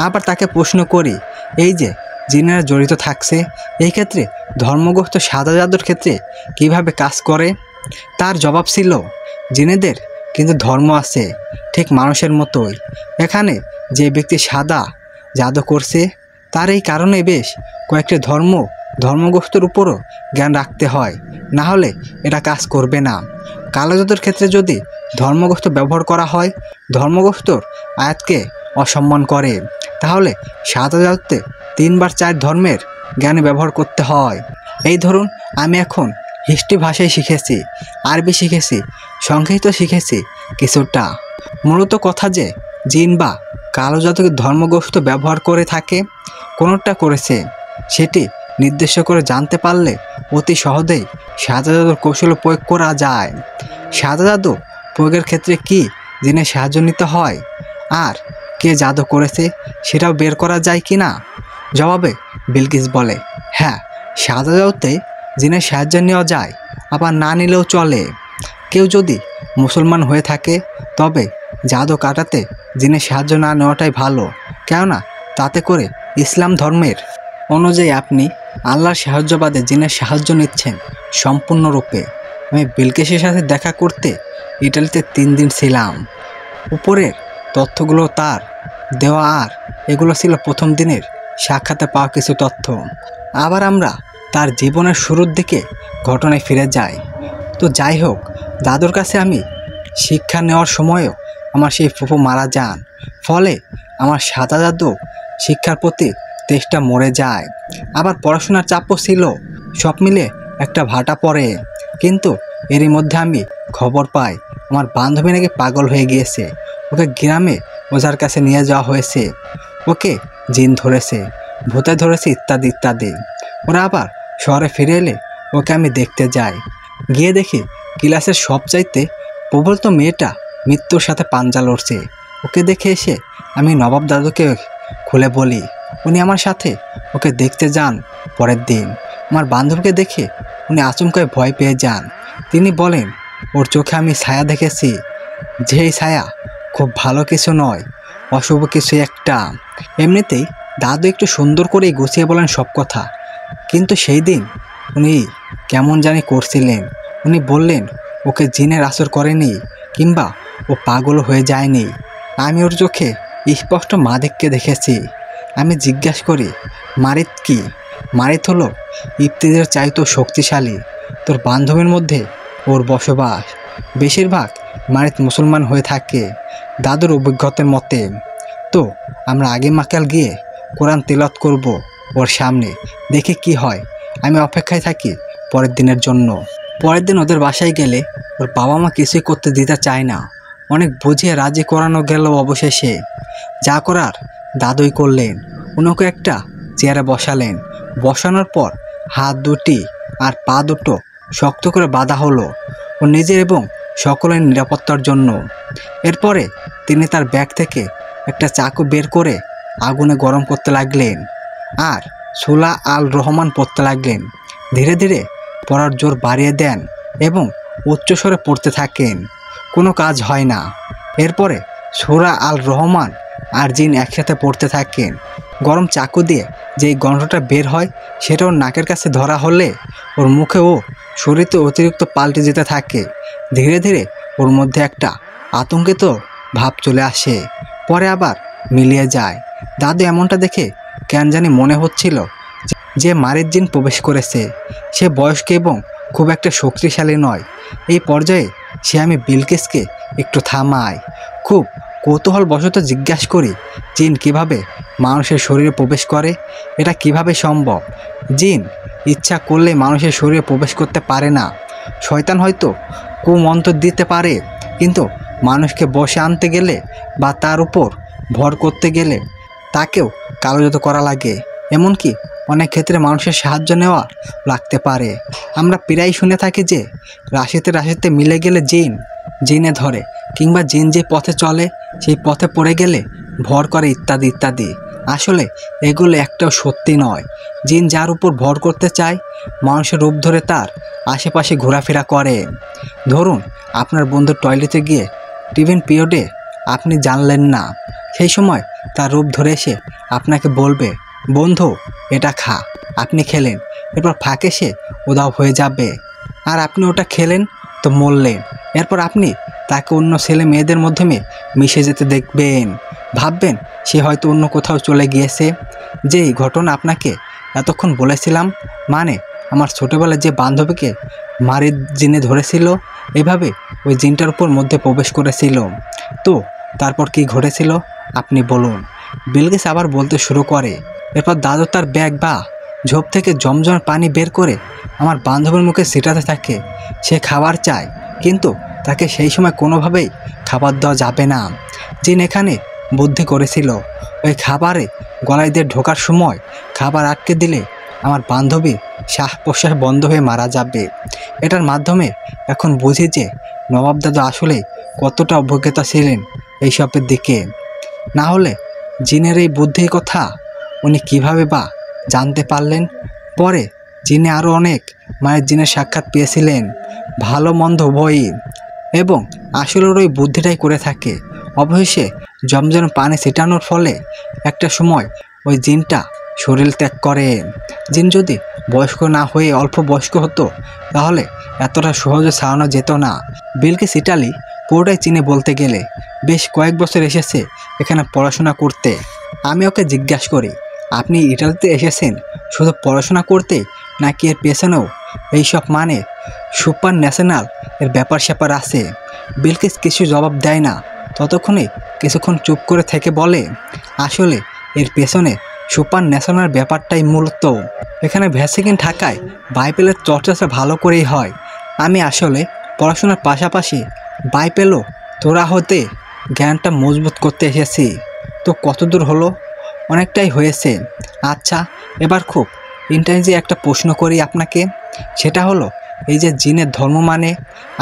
আবার তাকে প্রশ্ন করি, এই যে জিনেরা জড়িত থাকছে। এই ক্ষেত্রে ধর্মগ্রস্ত সাদা জাদুর ক্ষেত্রে কিভাবে কাজ করে? তার জবাব ছিল, জিনেদের কিন্তু ধর্ম আছে, ঠিক মানুষের মতোই। এখানে যে ব্যক্তি সাদা জাদু করছে তার এই কারণে বেশ কয়েকটি ধর্মগ্রস্তর উপরও জ্ঞান রাখতে হয়, না হলে এটা কাজ করবে না। কালো জাদুর ক্ষেত্রে যদি ধর্মগ্রস্ত ব্যবহার করা হয়, ধর্মগ্রস্তর আয়াতকে অসম্মান করে, তাহলে সাদা জাদুতে 3 বা 4 ধর্মের জ্ঞান ব্যবহার করতে হয়। এই ধরুন, আমি এখন হিস্ট্রি ভাষায় শিখেছি, আরবি শিখেছি, সংস্কৃত শিখেছি কিছুটা। মূলত কথা যে জিন বা কালো জাদুকে ধর্মগ্রস্ত ব্যবহার করে থাকে, কোনোটা করেছে সেটি নির্দিষ্ট করে জানতে পারলে অতি সহজেই সাদা জাদুর কৌশল প্রয়োগ করা যায়। সাদা জাদু প্রয়োগের ক্ষেত্রে কি জিনের সাহায্য নিতে হয়, আর কে জাদু করেছে সেটাও বের করা যায় কি না? জবাবে বিলকিস বলে, হ্যাঁ, সাদা জাদুতে জিনের সাহায্য নেওয়া যায়, আবার না নিলেও চলে। কেউ যদি মুসলমান হয়ে থাকে তবে জাদু কাটাতে জিনের সাহায্য না নেওয়াটাই ভালো, কেননা তাতে করে ইসলাম ধর্মের অনুযায়ী আপনি আল্লাহর সাহায্য বাদে জিনের সাহায্য নিচ্ছেন সম্পূর্ণরূপে। আমি বিলকিসের সাথে দেখা করতে ইটালিতে 3 দিন ছিলাম। উপরের তথ্যগুলো তার দেওয়া, আর এগুলো ছিল প্রথম দিনের সাক্ষাতে পাওয়া কিছু তথ্য। আবার আমরা তার জীবনের শুরুর দিকে ঘটনায় ফিরে যাই। তো যাই হোক, দাদুর কাছে আমি শিক্ষা নেওয়ার সময়ও আমার সেই ফুফু মারা যান, ফলে আমার সাদা জাদু শিক্ষার প্রতি তেষ্টা মরে যায়। আবার পড়াশোনার চাপও ছিল, সব মিলে একটা ভাটা পড়ে। কিন্তু এরই মধ্যে আমি খবর পাই আমার বান্ধবী নাকি পাগল হয়ে গিয়েছে, ওকে গ্রামে ওঝার কাছে নিয়ে যাওয়া হয়েছে, ওকে জিন ধরেছে, ভূতে ধরেছে, ইত্যাদি ইত্যাদি। ওরা আবার শহরে ফিরে এলে ওকে আমি দেখতে যাই। গিয়ে দেখি ক্লাসের সবচাইতে প্রবল মেয়েটা মৃত্যুর সাথে পাঞ্জা লড়ছে। ওকে দেখে এসে আমি নবাব দাদুকে খুলে বলি, উনি আমার সাথে ওকে দেখতে যান। পরের দিন আমার বান্ধবীকে দেখে উনি আচমকায় ভয় পেয়ে যান। তিনি বলেন, ওর চোখে আমি ছায়া দেখেছি, যেই ছায়া খুব ভালো কিছু নয়, অশুভ কিছু একটা। এমনিতেই দাদু একটু সুন্দর করেই গুছিয়ে বলেন সব কথা, কিন্তু সেই দিন উনি কেমন জানি করছিলেন। উনি বললেন ওকে জিনের আসর করেনি, কিংবা ও পাগল হয়ে যায়নি। আমি ওর চোখে স্পষ্ট মাদিককে দেখেছি। আমি জিজ্ঞাসা করি, মারিত কি? মারিত হলো ইফতিজের চাইতেও শক্তিশালী। তোর বান্ধবীর মধ্যে ওর বসবাস। বেশিরভাগ মারিত মুসলমান হয়ে থাকে দাদুর অভিজ্ঞতার মতে। তো আমরা আগে মাকাল গিয়ে কোরআন তেলাওয়াত করব ওর সামনে, দেখে কি হয়। আমি অপেক্ষায় থাকি পরের দিনের জন্য। পরের দিন ওদের বাসায় গেলে ওর বাবা মা কিছুই করতে দিতে চায় না। অনেক বুঝিয়ে রাজি করানো গেল, অবশেষে যা করার দাদুই করলেন। ওনাকে একটা চেয়ারে বসালেন। বসানোর পর হাত দুটি আর পা দুটো শক্ত করে বাঁধা হলো ও নিজের এবং সকলের নিরাপত্তার জন্য। এরপরে তিনি তার ব্যাগ থেকে একটা চাকু বের করে আগুনে গরম করতে লাগলেন আর সুলা আল রহমান পড়তে লাগলেন। ধীরে ধীরে পড়ার জোর বাড়িয়ে দেন এবং উচ্চস্বরে পড়তে থাকেন। কোনো কাজ হয় না। এরপরে সূরা আল রহমান আর জিন একসাথে পড়তে থাকেন। গরম চাকু দিয়ে যেই গন্ধটা বের হয় সেটা ওর নাকের কাছে ধরা হলে ওর মুখে ও শরীরে অতিরিক্ত পাল্টে যেতে থাকে। ধীরে ধীরে ওর মধ্যে একটা আতঙ্কিত ভাব চলে আসে, পরে আবার মিলিয়ে যায়। দাদু এমনটা দেখে কেন জানি মনে হচ্ছিল যে মারিদ জিন প্রবেশ করেছে। সে বয়স্ক এবং খুব একটা শক্তিশালী নয়। এই পর্যায়ে সে আমি বিলকিসকে একটু থামাই। খুব কৌতূহলবশত জিজ্ঞাসা করি, জিন কিভাবে মানুষের শরীরে প্রবেশ করে? এটা কিভাবে সম্ভব? জিন ইচ্ছা করলে মানুষের শরীরে প্রবেশ করতে পারে না। শয়তান হয়তো কুমন্ত্র দিতে পারে, কিন্তু মানুষকে বশে আনতে গেলে বা তার উপর ভর করতে গেলে তাকেও কালোজাদু করা লাগে। এমনকি অনেক ক্ষেত্রে মানুষের সাহায্য নেওয়া লাগতে পারে। আমরা প্রায় শুনে থাকি যে রাশিতে রাশিতে মিলে গেলে জিনে ধরে, কিংবা জিন যে পথে চলে সেই পথে পড়ে গেলে ভর করে, ইত্যাদি ইত্যাদি। আসলে এগুলো একটাও সত্যি নয়। জিন যার উপর ভর করতে চায় মানুষের রূপ ধরে তার আশেপাশে ঘোরাফেরা করে। ধরুন আপনার বন্ধু টয়লেটে গিয়ে টিফিন পিরিয়ডে আপনি জানলেন না, সেই সময় তার রূপ ধরে এসে আপনাকে বলবে, বন্ধু এটা খা। আপনি খেলেন, এরপর ফাঁকে সে উধাও হয়ে যাবে, আর আপনি ওটা খেলেন তো মরলেন। এরপর আপনি তাকে অন্য ছেলে মেয়েদের মাধ্যমে মিশে যেতে দেখবেন, ভাববেন সে হয়তো অন্য কোথাও চলে গিয়েছে। যেই ঘটনা আপনাকে এতক্ষণ বলেছিলাম, মানে আমার ছোটোবেলায় যে বান্ধবীকে মারির জিনে ধরেছিল, এভাবে ওই জিনটার উপর মধ্যে প্রবেশ করেছিল। তো তারপর কি ঘটেছিল আপনি বলুন। বিলকিস আবার বলতে শুরু করে, এরপর দাদু তার ব্যাগ বা ঝোপ থেকে জমজমের পানি বের করে আমার বান্ধবীর মুখে ছিটাতে থাকে। সে খাবার চায়, কিন্তু তাকে সেই সময় কোনোভাবেই খাবার দেওয়া যাবে না। জিন এখানে বুদ্ধি করেছিল, ওই খাবারে গলায় দিয়ে ঢোকার সময় খাবার আটকে দিলে আমার বান্ধবী শ্বাস প্রশ্বাস বন্ধ হয়ে মারা যাবে। এটার মাধ্যমে এখন বুঝি যে নবাব দাদু আসলে কতটা অভিজ্ঞতা ছিলেন এইসবের দিকে। না হলে জিনের এই বুদ্ধির কথা উনি কিভাবে বা জানতে পারলেন? পরে জিনে আরও অনেক মায়ের জিনের সাক্ষাৎ পেয়েছিলেন, ভালো মন্দ উভয়ই, এবং আসলে ওই বুদ্ধিটাই করে থাকে। অবশেষে জমজম পানি ছিটানোর ফলে একটা সময় ওই জিনটা শরীর ত্যাগ করে। জিন যদি বয়স্ক না হয়ে অল্প বয়স্ক হতো তাহলে এতটা সহজে ছাড়ানো যেত না। বিলকিস ইটালি পুরোটাই চিনে বলতে গেলে বেশ কয়েক বছর এসেছে এখানে পড়াশোনা করতে। আমি ওকে জিজ্ঞাসা করি, আপনি ইটালিতে এসেছেন শুধু পড়াশোনা করতে, নাকি এর পেছনেও এইসব মানে সুপার ন্যাশনাল এর ব্যাপার স্যাপার আছে? বিলকিস কিছু জবাব দেয় না, ততক্ষণে কিছুক্ষণ চুপ করে থেকে বলে, আসলে এর পেছনে সুপার ন্যাশনাল ব্যাপারটাই মূলত। এখানে ভ্যাসিকিন থাকায় বাইবেলের চর্চাটা ভালো করেই হয়। আমি আসলে পড়াশোনার পাশাপাশি বাইবেলও তোরা হতে জ্ঞানটা মজবুত করতে এসেছি। তো কতদূর হলো? অনেকটাই হয়েছে। আচ্ছা, এবার খুব ইন্টারেস্টিং একটা প্রশ্ন করি আপনাকে। সেটা হলো, এই যে জিনের ধর্ম মানে,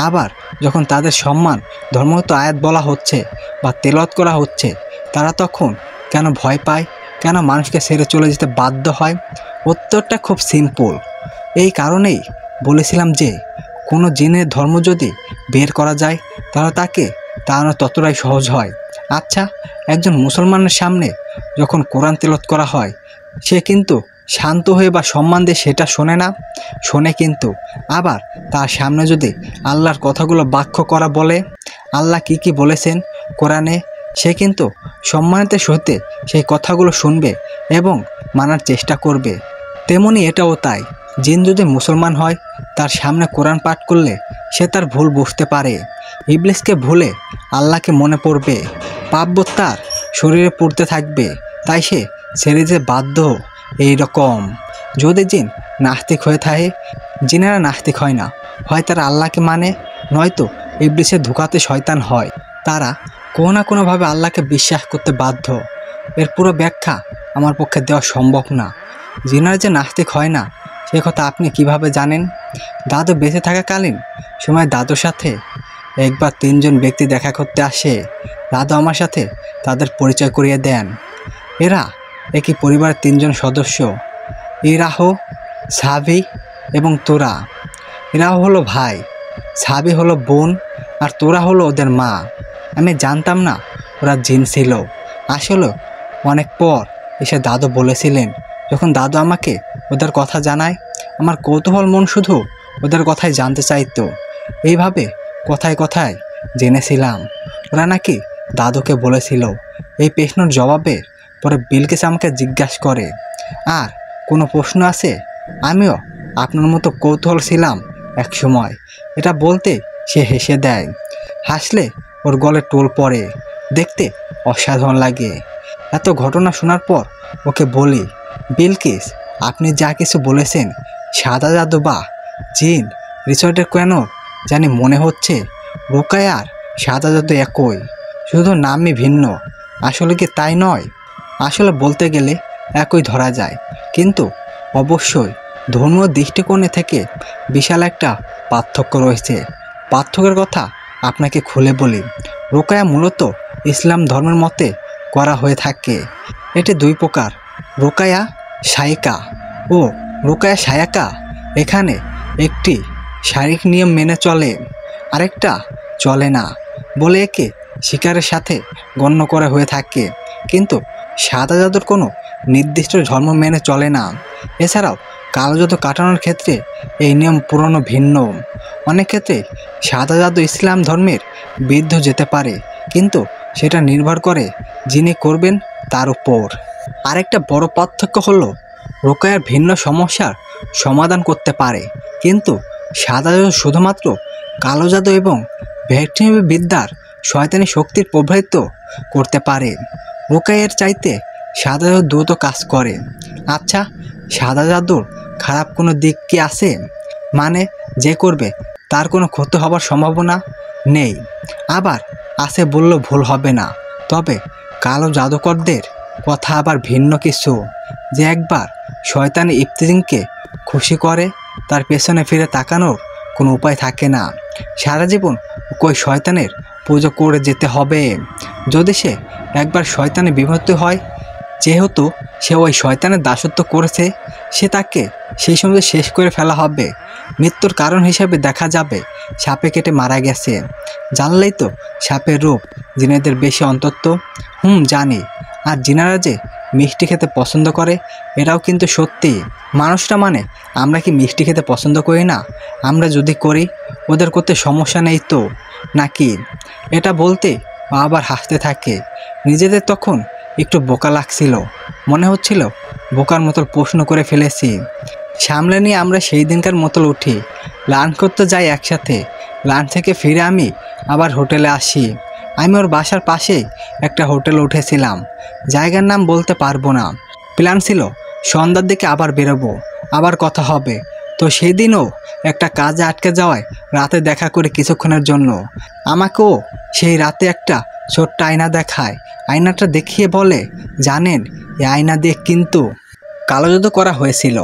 আবার যখন তাদের সম্মান ধর্মগত আয়াত বলা হচ্ছে বা তেলাওয়াত করা হচ্ছে, তারা তখন কেন ভয় পায়, কেন মানুষকে ছেড়ে চলে যেতে বাধ্য হয়? উত্তরটা খুব সিম্পল। এই কারণেই বলেছিলাম যে কোনো জিনের ধর্ম যদি বের করা যায় তাহলে তাকে তাড়ানো ততটাই সহজ হয়। আচ্ছা, একজন মুসলমানের সামনে যখন কোরআন তেলাওয়াত করা হয়, সে কিন্তু শান্ত হয়ে বা সম্মান দিয়ে সেটা শোনে না, শোনে, কিন্তু আবার তার সামনে যদি আল্লাহর কথাগুলো ব্যাখ্যা করা বলে, আল্লাহ কি কি বলেছেন কোরআনে, সে কিন্তু সম্মানিত সহিতে সেই কথাগুলো শুনবে এবং মানার চেষ্টা করবে। তেমনি এটাও তাই, জিন যদি মুসলমান হয় তার সামনে কোরআন পাঠ করলে সে তার ভুল বুঝতে পারে, ইবলিসকে ভুলে আল্লাহকে মনে পড়বে, পাপবোধ তার শরীরে পড়তে থাকবে, তাই সে ছেড়ে যে বাধ্য। এই রকম যদি জিন নাস্তিক হয়ে থাকে, জিনেরা নাস্তিক হয় না, হয় তারা আল্লাহকে মানে, নয়তো ইবলিসের ধোঁকাতে শয়তান হয়। তারা কোনো না কোনোভাবে আল্লাহকে বিশ্বাস করতে বাধ্য। এর পুরো ব্যাখ্যা আমার পক্ষে দেওয়া সম্ভব না। জিনারা যে নাস্তিক হয় না সে কথা আপনি কিভাবে জানেন? দাদু বেঁচে থাকাকালীন সময় দাদুর সাথে একবার 3 জন ব্যক্তি দেখা করতে আসে। দাদু আমার সাথে তাদের পরিচয় করিয়ে দেন। এরা একই পরিবারের 3 জন সদস্য, ইরাহো, সাবি এবং তোরা। এরাও হলো ভাই, সাবি হলো বোন, আর তোরা হলো ওদের মা। আমি জানতাম না ওরা জিন ছিল। আসলে অনেক পর এসে দাদু বলেছিলেন। যখন দাদু আমাকে ওদের কথা জানায়, আমার কৌতূহল মন শুধু ওদের কথাই জানতে চাইতো। এইভাবে কথায় কথায় জেনেছিলাম ওরা নাকি দাদুকে বলেছিল। এই প্রশ্নের জবাবে পরে বিলকিস আমাকে জিজ্ঞাসা করে, আর কোনো প্রশ্ন আছে? আমিও আপনার মতো কৌতূহল ছিলাম এক সময়। এটা বলতে সে হেসে দেয়। হাসলে ওর গলে টোল পড়ে, দেখতে অসাধারণ লাগে। এত ঘটনা শোনার পর ওকে বলি, বিলকিস, আপনি যা কিছু বলেছেন সাদা জাদু বা জিন রিসর্টের কেন জানি মনে হচ্ছে রোকায়ার সাদা জাদু একই, শুধু নামই ভিন্ন। আসলে কি তাই নয়? আসলে বলতে গেলে একই ধরা যায়, কিন্তু অবশ্যই ধর্মীয় দৃষ্টিকোণে থেকে বিশাল একটা পার্থক্য রয়েছে। পার্থক্যের কথা আপনাকে খুলে বলি। রোকায়া মূলত ইসলাম ধর্মের মতে করা হয়ে থাকে। এটি 2 প্রকার, রোকায়া শায়িকা ও রোকায়া শায়াকা। এখানে একটি শারীরিক নিয়ম মেনে চলে, আরেকটা চলে না বলে একে শিকারের সাথে গণ্য করা হয়ে থাকে। কিন্তু সাদা জাদুর কোনো নির্দিষ্ট ধর্ম মেনে চলে না। এছাড়াও কালো জাদু কাটানোর ক্ষেত্রে এই নিয়ম পুরনো ভিন্ন। অনেক ক্ষেত্রে সাদা জাদু ইসলাম ধর্মের বিরুদ্ধে যেতে পারে, কিন্তু সেটা নির্ভর করে যিনি করবেন তার উপর। আরেকটা বড় পার্থক্য হলো রোকেয়ার ভিন্ন সমস্যার সমাধান করতে পারে, কিন্তু সাদা জাদু শুধুমাত্র কালো জাদু এবং ভেট্টিমি বিদ্যার শয়তানি শক্তির প্রভাবিত করতে পারে। রোকেয়ার চাইতে সাদা জাদু দ্রুত কাজ করে। আচ্ছা, সাদা জাদুর খারাপ কোনো দিক কি আছে? মানে যে করবে তার কোনো ক্ষতি হবার সম্ভাবনা নেই? আবার আছে বললেও ভুল হবে না। তবে কালো জাদুকরদের কথা আবার ভিন্ন কিছু। যে একবার শয়তানি ইফতিজিংকে খুশি করে তার পেছনে ফিরে তাকানোর কোনো উপায় থাকে না। সারা জীবন কই শয়তানের পুজো করে যেতে হবে। যদি সে একবার শয়তানে বিভক্ত হয়, যেহেতু সে ওই শয়তানের দাসত্ব করেছে, সে তাকে সেই সময় শেষ করে ফেলা হবে। মৃত্যুর কারণ হিসাবে দেখা যাবে সাপে কেটে মারা গেছে। জানলেই তো সাপের রূপ জিনেদের বেশি অন্তত। জানি। আর জিনারা যে মিষ্টি খেতে পছন্দ করে এটাও কিন্তু সত্যি। মানুষটা মানে আমরা কি মিষ্টি খেতে পছন্দ করি না? আমরা যদি করি ওদের করতে সমস্যা নেই তো নাকি? এটা বলতে ও আবার হাসতে থাকে। নিজেদের তখন একটু বোকা লাগছিল, মনে হচ্ছিল বোকার মতো প্রশ্ন করে ফেলেছি। সামলে নিয়ে আমরা সেই দিনকার মতো উঠি, লাঞ্চ করতে যাই একসাথে। লাঞ্চ থেকে ফিরে আমি আবার হোটেলে আসি। আমি ওর বাসার পাশেই একটা হোটেলে উঠেছিলাম, জায়গার নাম বলতে পারবো না। প্ল্যান ছিল সন্ধ্যার দিকে আবার বেরোবো, আবার কথা হবে। তো সেদিনও একটা কাজে আটকে যাওয়ায় রাতে দেখা করে কিছুক্ষণের জন্য আমাকেও সেই রাতে একটা ছোট্ট আয়না দেখায়। আয়নাটা দেখিয়ে বলে, জানেন এই আয়না দিয়ে কিন্তু কালো জাদু করা হয়েছিল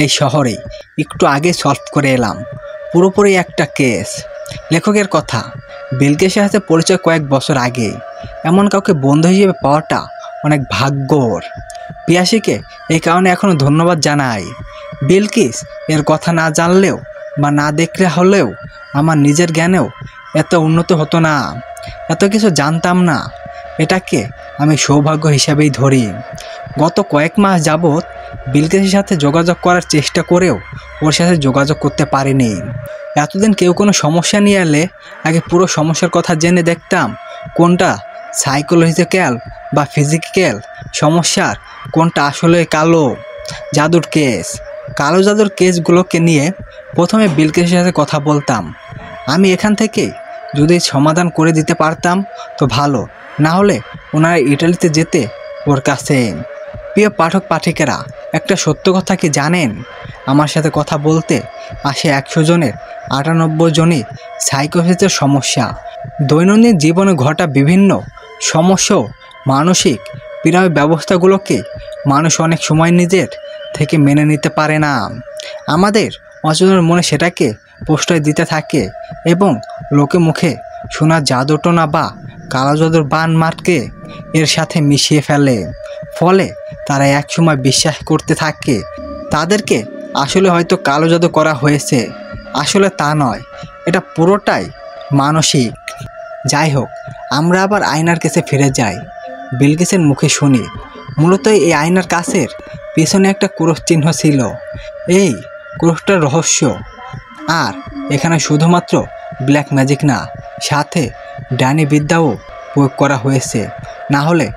এই শহরেই, একটু আগে সলভ করে এলাম। পুরোপুরি একটা কেস। লেখকের কথা, বিল গেটসের সাথে পরিচয় কয়েক বছর আগে। এমন কাউকে বন্ধু হিসেবে পাওয়াটা অনেক ভাগ্যর। পিয়াসীকে এই কারণে এখনও ধন্যবাদ জানাই। বিল গেটস এর কথা না জানলেও বা না দেখলে হলেও আমার নিজের জ্ঞানেও এত উন্নত হতো না, এত কিছু জানতাম না। এটাকে আমি সৌভাগ্য হিসাবেই ধরি। গত কয়েক মাস যাবৎ বিল গেটসের সাথে যোগাযোগ করার চেষ্টা করেও ওর সাথে যোগাযোগ করতে পারিনি। এতদিন কেউ কোনো সমস্যা নিয়ে এলে আগে পুরো সমস্যার কথা জেনে দেখতাম কোনটা সাইকোলজিক্যাল বা ফিজিক্যাল সমস্যার, কোনটা আসলে কালো জাদুর কেস। কালো জাদুর কেসগুলোকে নিয়ে প্রথমে বিল গেটসের সাথে কথা বলতাম। আমি এখান থেকে যদি সমাধান করে দিতে পারতাম তো ভালো, না হলে ওনারা ইটালিতে যেতে ওর কাছে। প্রিয় পাঠক পাঠিকেরা, একটা সত্য কথা কি জানেন? আমার সাথে কথা বলতে আসে 100 জনের 98 জনই সাইকোপ্যাথের সমস্যা। দৈনন্দিন জীবনে ঘটা বিভিন্ন সমস্যা, মানসিক পীড়ার ব্যবস্থাগুলোকে মানুষ অনেক সময় নিজের থেকে মেনে নিতে পারে না। আমাদের অচেতন মনে সেটাকে প্রশ্রয় দিতে থাকে এবং লোকে মুখে শোনা জাদুটোনা বা কালো জাদুর বান মার্কে এর সাথে মিশিয়ে ফেলে। ফলে তারা একসময় বিশ্বাস করতে থাকে তাদেরকে আসলে হয়তো কালো জাদু করা হয়েছে। আসলে তা নয়, এটা পুরোটাই মানসিক। যাই হোক, আমরা আবার আয়নার কাছে ফিরে যাই। বিল গেটসের মুখে শুনি মূলত এই আয়নার কাছের পিছনে একটা ক্রস চিহ্ন ছিল। এই ক্রসটার রহস্য। আর এখানে শুধুমাত্র ব্ল্যাক ম্যাজিক না, সাথে ডাইনি বিদ্যাও প্রয়োগ করা হয়েছে। না হলে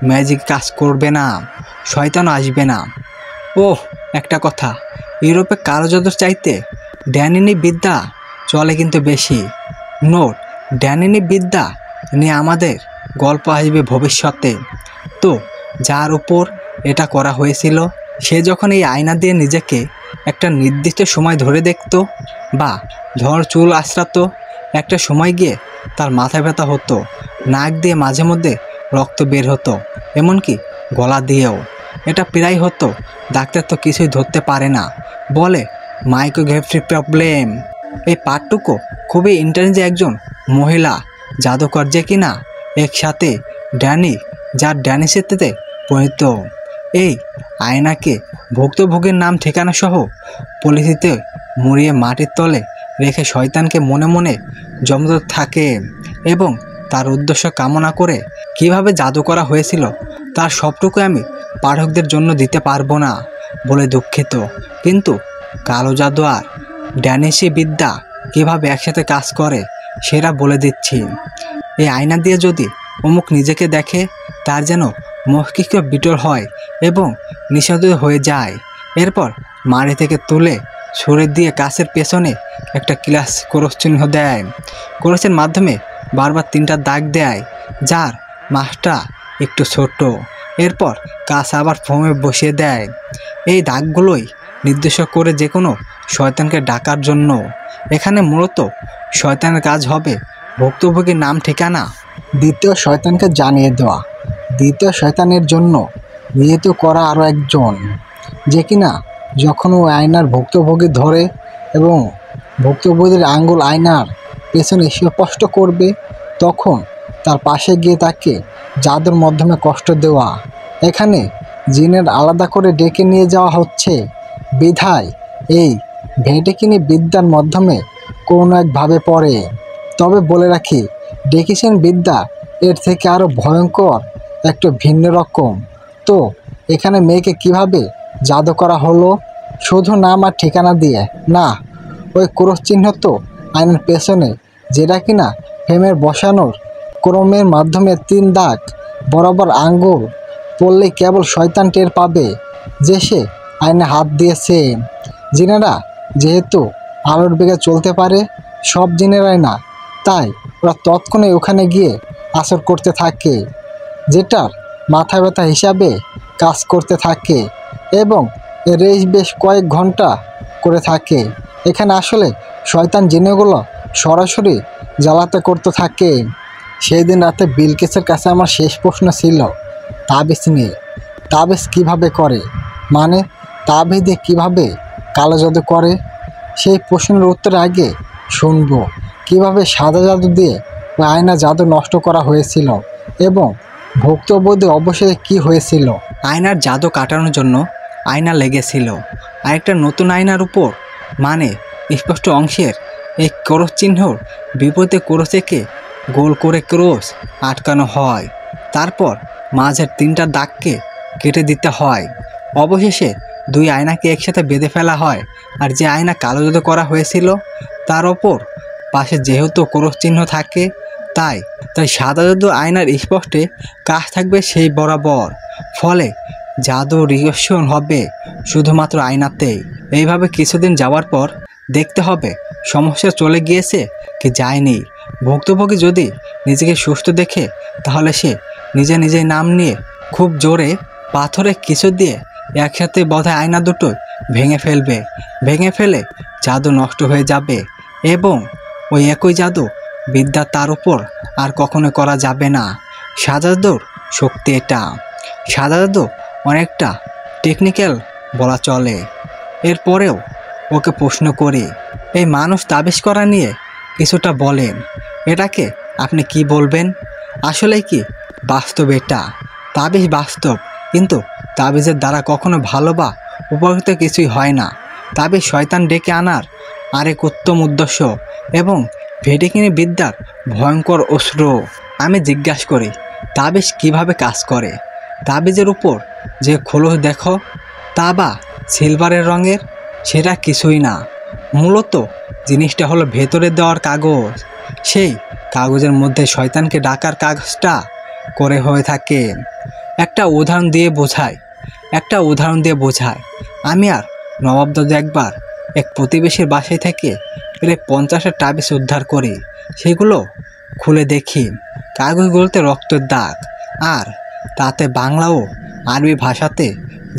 ম্যাজিক কাজ করবে না, শয়তানও আসবে না। ওহ, একটা কথা, ইউরোপে কালো জাদুর চাইতে ডাইনি বিদ্যা চলে কিন্তু বেশি। নোট, ডাইনি বিদ্যা নিয়ে আমাদের গল্প আসবে ভবিষ্যতে। তো যার উপর এটা করা হয়েছিল সে যখন এই আয়না দিয়ে নিজেকে একটা নির্দিষ্ট সময় ধরে দেখত বা ঝড় চুল আঁচড়াতো, একটা সময় গিয়ে তার মাথা ব্যথা হতো, নাক দিয়ে মাঝে মধ্যে রক্ত বের হতো, এমনকি গলা দিয়েও। এটা প্রায় হতো। ডাক্তার তো কিছুই ধরতে পারে না, বলে মাইক্রোগ্রাফি প্রবলেম। এই পাঠটুকু খুবই ইন্টারেস্টিং। একজন মহিলা জাদুকর যে কিনা একসাথে ড্যানি, যার ড্যানি সেতুতে পরিণত। এই আয়নাকে ভুক্তভোগীর নাম ঠিকানা সহ পলিথিতে মুড়িয়ে মাটির তলে রেখে শয়তানকে মনে মনে জমতে থাকে এবং তার উদ্দেশ্য কামনা করে। কিভাবে জাদু করা হয়েছিল তার সবটুকু আমি পাঠকদের জন্য দিতে পারবো না বলে দুঃখিত, কিন্তু কালো জাদু আর ড্যানিশি বিদ্যা কীভাবে একসাথে কাজ করে সেটা বলে দিচ্ছি। এই আয়না দিয়ে যদি অমুক নিজেকে দেখে, তার যেন মস্তিষ্ক বিটল হয় এবং নিঃশব্দ হয়ে যায়। এরপর মাড়ি থেকে তুলে ছুরি দিয়ে কাছের পেছনে একটা ক্লাস ক্রস চিহ্ন দেয়। ক্রসের মাধ্যমে বারবার 3টা দাগ দেয়, যার মাছটা একটু ছোট। এরপর কাছ আবার ফোমে বসিয়ে দেয়। এই দাগগুলোই নির্দেশ করে যে কোনো শয়তানকে ডাকার জন্য। এখানে মূলত শয়তানের কাজ হবে ভুক্তভোগীর নাম ঠিকানা দ্বিতীয় শয়তানকে জানিয়ে দেওয়া, দ্বিতীয় শয়তানের জন্য নিহত করা আরও একজন, যে কিনা যখন ওই আয়নার ভুক্তভোগী ধরে এবং ভুক্তভোগীর আঙ্গুল আয়নার পেছনে স্পষ্ট করবে, তখন তার পাশে গিয়ে তাকে জাদুর মাধ্যমে কষ্ট দেওয়া। এখানে জিনের আলাদা করে ডেকে নিয়ে যাওয়া হচ্ছে, বিধায় এই ভেটেকিনি বিদ্যার মাধ্যমে কোনো একভাবে পড়ে। তবে বলে রাখি, ডেকিশন বিদ্যা এর থেকে আরও ভয়ঙ্কর, একটু ভিন্ন রকম। তো এখানে মেয়েকে কিভাবে জাদু করা হলো? শুধু নাম আর ঠিকানা দিয়ে না, ওই ক্রস চিহ্ন তো আয়নার পেছনে, যেটা কিনা ফ্রেমের বসানোর ক্রমের মাধ্যমে 3 দাগ বরাবর আঙ্গুল পড়লেই কেবল শয়তান টের পাবে যে সে আয়না হাত দিয়েছে। জিনেরা যেহেতু আলোর বেগে চলতে পারে, সব জিনেরাই না, তাই ওরা তৎক্ষণে ওখানে গিয়ে আসর করতে থাকে, যেটার মাথা ব্যথা হিসাবে কাজ করতে থাকে এবং রেস বেশ কয়েক ঘন্টা করে থাকে। এখানে আসলে শয়তান জিনেগুলো সরাসরি জ্বালাতে করতে থাকে। সেই দিন রাতে বিলকিসের কাছে আমার শেষ প্রশ্ন ছিল তাবিজ নিয়ে। তাবিজ কীভাবে করে, মানে তাবিজে কীভাবে কালো জাদু করে? সেই প্রশ্নের উত্তর আগে শুনবো কিভাবে সাদা জাদু দিয়ে ওই আয়না জাদু নষ্ট করা হয়েছিল এবং ভুক্তভোগী অবশেষে কী হয়েছিল। আয়নার জাদু কাটানোর জন্য আয়না লেগেছিল আরেকটা নতুন আয়নার উপর, মানে স্পষ্ট অংশের এই ক্রস চিহ্নর বিপরীতে ক্রসেকে গোল করে ক্রস আটকানো হয়। তারপর মাঝের 3টা দাগকে কেটে দিতে হয়। অবশেষে 2 আয়নাকে একসাথে বেঁধে ফেলা হয়। আর যে আয়না কালো জাদু করা হয়েছিল তার ওপর পাশে যেহেতু ক্রস চিহ্ন থাকে, তাই সাদা জাদু আয়নার স্পষ্টে কাজ থাকবে সেই বরাবর। ফলে জাদু রিঅ্যাকশন হবে শুধুমাত্র আয়নাতেই। এইভাবে কিছুদিন যাওয়ার পর দেখতে হবে সমস্যা চলে গিয়েছে কি যায়নি। ভুক্তভোগী যদি নিজেকে সুস্থ দেখে, তাহলে সে নিজেই নাম নিয়ে খুব জোরে পাথরে কিছু দিয়ে একসাথে বাঁধা আয়না দুটো ভেঙে ফেলবে। ভেঙে ফেলে জাদু নষ্ট হয়ে যাবে এবং ওই একই জাদু বিদ্যা তার উপর আর কখনো করা যাবে না। সাদা জাদুর শক্তি এটা। সাদা জাদু অনেকটা টেকনিক্যাল বলা চলে। এরপরেও ওকে প্রশ্ন করি, এই মানুষ তাবিজ করা নিয়ে কিছুটা বলেন, এটাকে আপনি কি বলবেন? আসলে কি বাস্তব এটা? তাবিজ বাস্তব, কিন্তু তাবিজের দ্বারা কখনো ভালো বা উপকৃত কিছুই হয় না। তাবিজ শয়তান ডেকে আনার আরেক উত্তম উদ্দেশ্য এবং ভেটেকিনি বিদ্যার ভয়ঙ্কর অস্ত্র। আমি জিজ্ঞাসা করি, তাবিজ কিভাবে কাজ করে? তাবিজের উপর যে খোলস দেখো, তা বা সিলভারের রঙের, সেটা কিছুই না। মূলত জিনিসটা হলো ভেতরে দেওয়ার কাগজ। সেই কাগজের মধ্যে শয়তানকে ডাকার কাগজটা করে হয়ে থাকে। একটা উদাহরণ দিয়ে বোঝায়। আমি আর নবাব দাদু একবার এক প্রতিবেশীর বাসায় থেকে প্রায় 50টা তাবিজ উদ্ধার করি। সেগুলো খুলে দেখি কাগজগুলোতে রক্তের দাগ, আর তাতে বাংলা ও আরবি ভাষাতে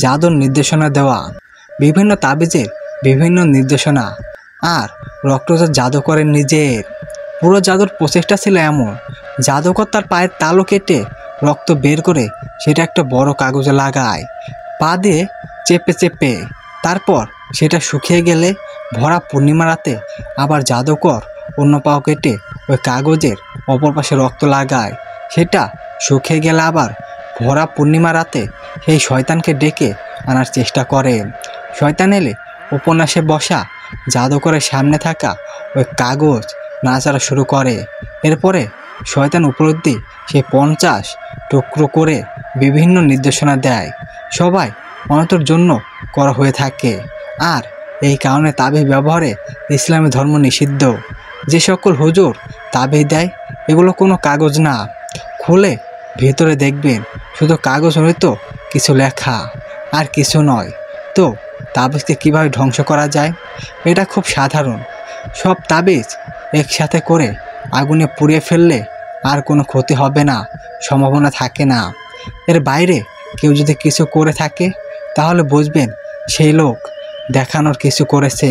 জাদুর নির্দেশনা দেওয়া। বিভিন্ন তাবিজের বিভিন্ন নির্দেশনা, আর রক্তজাত জাদুকরের নিজের। পুরো জাদুর প্রচেষ্টা ছিল এমন, জাদুকর তার পায়ের তালু কেটে রক্ত বের করে সেটা একটা বড় কাগজে লাগায়, পা দিয়ে চেপে। তারপর সেটা শুকিয়ে গেলে ভরা পূর্ণিমা রাতে আবার জাদুকর অন্য পাও কেটে ওই কাগজের অপর পাশে রক্ত লাগায়। সেটা শুকিয়ে গেলে আবার ভরা পূর্ণিমা রাতে সেই শয়তানকে ডেকে আনার চেষ্টা করে। শয়তান এলে উপন্যাসে বসা জাদুকরের সামনে থাকা ওই কাগজ নাচাড়া শুরু করে। এরপরে শয়তান উপলব্ধি সে 50 টুকরো করে বিভিন্ন নির্দেশনা দেয়। সবাই অনন্তর জন্য করা হয়ে থাকে। আর এই কারণে তাবিজ ব্যবহারে ইসলামী ধর্ম নিষিদ্ধ। যে সকল হুজুর তাবিজ দেয় এগুলো কোনো কাগজ না, খুলে ভেতরে দেখবেন শুধু কাগজ হয়তো কিছু লেখা আর কিছু নয়। তো তাবিজকে কীভাবে ধ্বংস করা যায়? এটা খুব সাধারণ। সব তাবিজ একসাথে করে আগুনে পুড়িয়ে ফেললে আর কোনো ক্ষতি হবে না, সম্ভাবনা থাকে না। এর বাইরে কেউ যদি কিছু করে থাকে তাহলে বুঝবেন সেই লোক দেখানোর কিছু করেছে।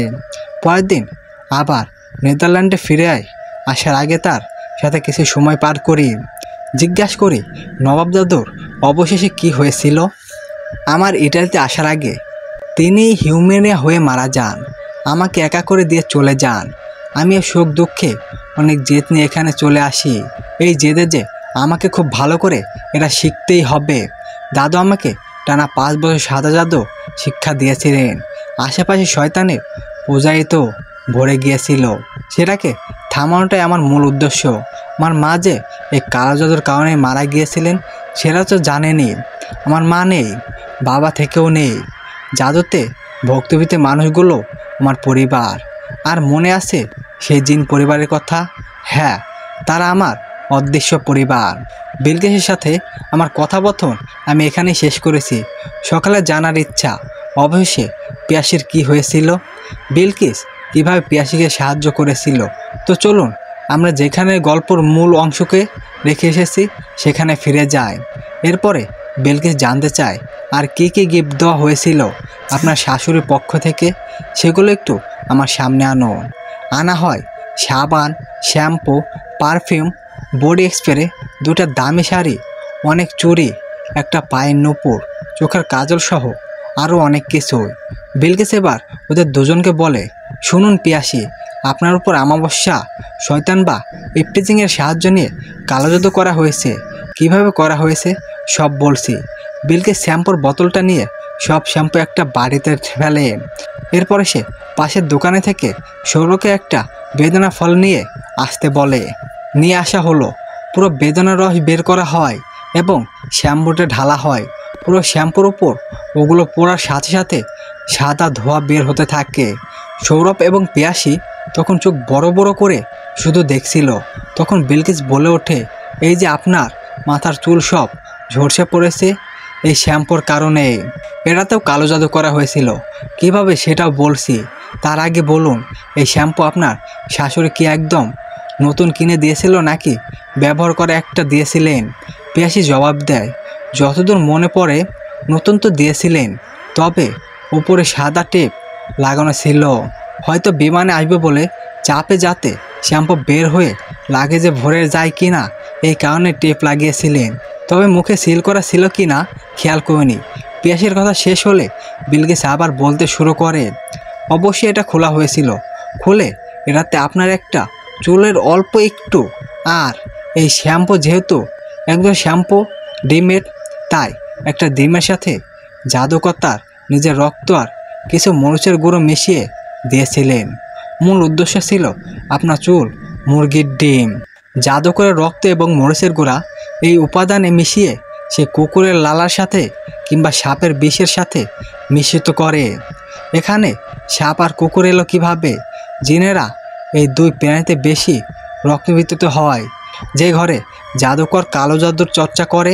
পরের দিন আবার নেদারল্যান্ডে ফিরে আসার আগে তার সাথে কিছু সময় পার করি। জিজ্ঞাসা করি, নবাব দাদুর অবশেষে কি হয়েছিল? আমার ইটালিতে আসার আগে তিনি হিউম্যানিয়া হয়ে মারা যান, আমাকে একা করে দিয়ে চলে যান। আমি শোক দুঃখে অনেক জেদ নিয়ে এখানে চলে আসি। এই জেদে যে আমাকে খুব ভালো করে এটা শিখতেই হবে। দাদু আমাকে টানা 5 বছর সাদা জাদু শিক্ষা দিয়েছিলেন। আশেপাশে শয়তানের পূজায় তো ভরে গিয়েছিল, সেটাকে থামানোটাই আমার মূল উদ্দেশ্য। আমার মা যে এই কালো জাদুর কারণে মারা গিয়েছিলেন সেটা তো জানেনি। আমার মা নেই, বাবা থেকেও নেই। জাদুতে ভক্তিভীত মানুষগুলো আমার পরিবার। আর মনে আছে সেই জিন পরিবারের কথা? হ্যাঁ, তারা আমার অদৃশ্য পরিবার। বিলকিসের সাথে আমার কথাবথন আমি এখানেই শেষ করেছি। সকালে জানার ইচ্ছা অবশেষে পিয়াসির কি হয়েছিল, বিলকিস কীভাবে পিয়াসিকে সাহায্য করেছিল। তো চলুন আমরা যেখানে গল্পর মূল অংশকে রেখে এসেছি সেখানে ফিরে যাই। এরপরে বিলকিস জানতে চায় আর কি কি গিফট দেওয়া হয়েছিল আপনার শাশুড়ির পক্ষ থেকে, সেগুলো একটু আমার সামনে আনা হয় সাবান, শ্যাম্পু, পারফিউম, বডি স্প্রে, 2টা দামি শাড়ি, অনেক চুড়ি, একটা পায়ের নূপুর, চোখের কাজল সহ আরও অনেক কিছু। বিলকিস এবার ওদের দুজনকে বলে, শুনুন পিয়াসি, আপনার উপর আমাবস্যা, শয়তান বা ইফটিজিংয়ের সাহায্য নিয়ে কালো জাদু করা হয়েছে। কিভাবে করা হয়েছে সব বলছি। বিলকিস শ্যাম্পুর বোতলটা নিয়ে সব শ্যাম্পু একটা বাড়িতে ফেলে। এরপরে সে পাশের দোকানে থেকে সৌরকে একটা বেদানা ফল নিয়ে আসতে বলে। নিয়ে আসা হলো। পুরো বেদানার রস বের করা হয় এবং শ্যাম্পুতে ঢালা হয়। পুরো শ্যাম্পুর উপর ওগুলো পোড়ার সাথে সাথে সাদা ধোঁয়া বের হতে থাকে। সৌরভ এবং পিয়াসি তখন চোখ বড় বড় করে শুধু দেখছিল। তখন বিলকিস বলে ওঠে, এই যে আপনার মাথার চুল সব ঝরসে পড়েছে এই শ্যাম্পুর কারণে। এটাতেও কালো জাদু করা হয়েছিল, কিভাবে সেটাও বলছি। তার আগে বলুন, এই শ্যাম্পু আপনার শাশুড়ি কি একদম নতুন কিনে দিয়েছিল নাকি ব্যবহার করে একটা দিয়েছিলেন? পিয়াসি জবাব দেয়, যতদূর মনে পড়ে নতুন তো দিয়েছিলেন, তবে উপরে সাদা টেপ লাগানো ছিল। হয়তো বিমানে আসবে বলে চাপে যাতে শ্যাম্পু বের হয়ে লাগেজে ভরে যায় কি না এই কারণে টেপ লাগিয়েছিলেন। তবে মুখে সিল করা ছিল কি না খেয়াল করিনি। পিয়াসির কথা শেষ হলে বিলকিস আবার বলতে শুরু করে, অবশ্যই এটা খোলা হয়েছিল। খুলে এটাতে আপনার একটা চুলের অল্প একটু, আর এই শ্যাম্পু যেহেতু একজন শ্যাম্পু ডিমের, তাই একটা ডিমের সাথে জাদুকর্তার নিজের রক্ত আর কিছু মরিচের গুঁড়ো মিশিয়ে দিয়েছিলেন। মূল উদ্দেশ্য ছিল আপনার চুল মুরগির ডিম। জাদুকরের রক্ত এবং মরিচের গুঁড়া এই উপাদানে মিশিয়ে সে কুকুরের লালার সাথে কিংবা সাপের বিষের সাথে মিশ্রিত করে। এখানে সাপ আর কুকুর এলো কীভাবে? জিনেরা এই 2 প্রাণীতে বেশি রক্তবিতৃত হয়। যে ঘরে জাদুকর কালো জাদুর চর্চা করে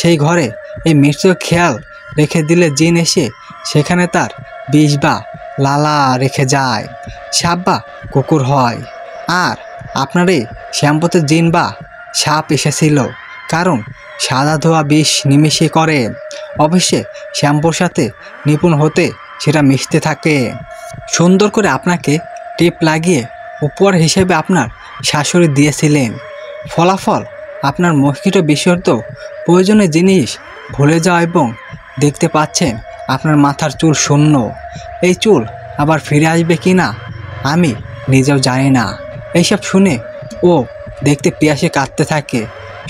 সেই ঘরে এই মৃত্যুর খেয়াল রেখে দিলে জিন এসে সেখানে তার বিষ বা লালা রেখে যায়, সাপ বা কুকুর হয়। আর আপনার এই শ্যাম্পুতে জিন বা সাপ এসেছিল, কারণ সাদা ধোয়া বিষ নিমিশে করে। অবশ্যই শ্যাম্পুর সাথে নিপুণ হতে সেটা মিশতে থাকে। সুন্দর করে আপনাকে টেপ লাগিয়ে উপহার হিসেবে আপনার শাশুড়ি দিয়েছিলেন। ফলাফল আপনার মস্কিটো বিষয়ত প্রয়োজনীয় জিনিস ভুলে যাওয়া এবং দেখতে পাচ্ছেন আপনার মাথার চুল শূন্য। এই চুল আবার ফিরে আসবে কি না আমি নিজেও জানি না। এইসব শুনে ও দেখতে পিয়াসে কাঁদতে থাকে।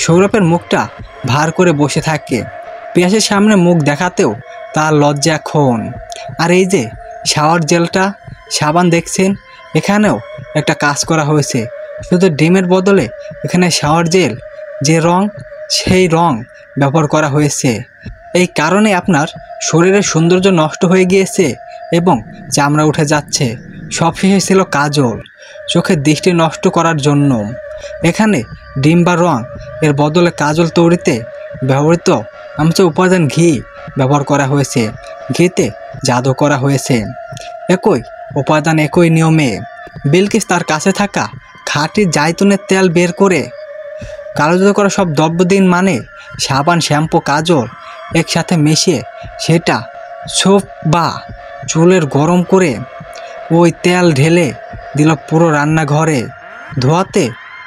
সৌরভের মুখটা ভার করে বসে থাকে। পিয়াসের সামনে মুখ দেখাতেও তার লজ্জা এখন। আর এই যে শাওয়ার জেলটা, সাবান দেখছেন, এখানেও একটা কাজ করা হয়েছে। শুধু ডিমের বদলে এখানে শাওয়ার জেল যে রং, সেই রং ব্যবহার করা হয়েছে। এই কারণে আপনার শরীরের সৌন্দর্য নষ্ট হয়ে গিয়েছে এবং চামড়া উঠে যাচ্ছে। সবশেষে ছিল কাজল, চোখের দৃষ্টি নষ্ট করার জন্য। এখানে ডিম বা রং এর বদলে কাজল তৈরিতে ব্যবহৃত এমন উপাদান ঘি ব্যবহার করা হয়েছে। ঘিতে জাদু করা হয়েছে। একই উপাদান, একই নিয়মে বিলকিস তার কাছে থাকা খাঁটি জাইতুনের তেল বের করে কালো জাদু করা সব দ্রব্য দিন, মানে সাবান, শ্যাম্পু, কাজল একসাথে মিশিয়ে সেটা সোপ বা চুলের গরম করে ওই তেল ঢেলে দিল পুরো রান্নাঘরে। ধোয়াতে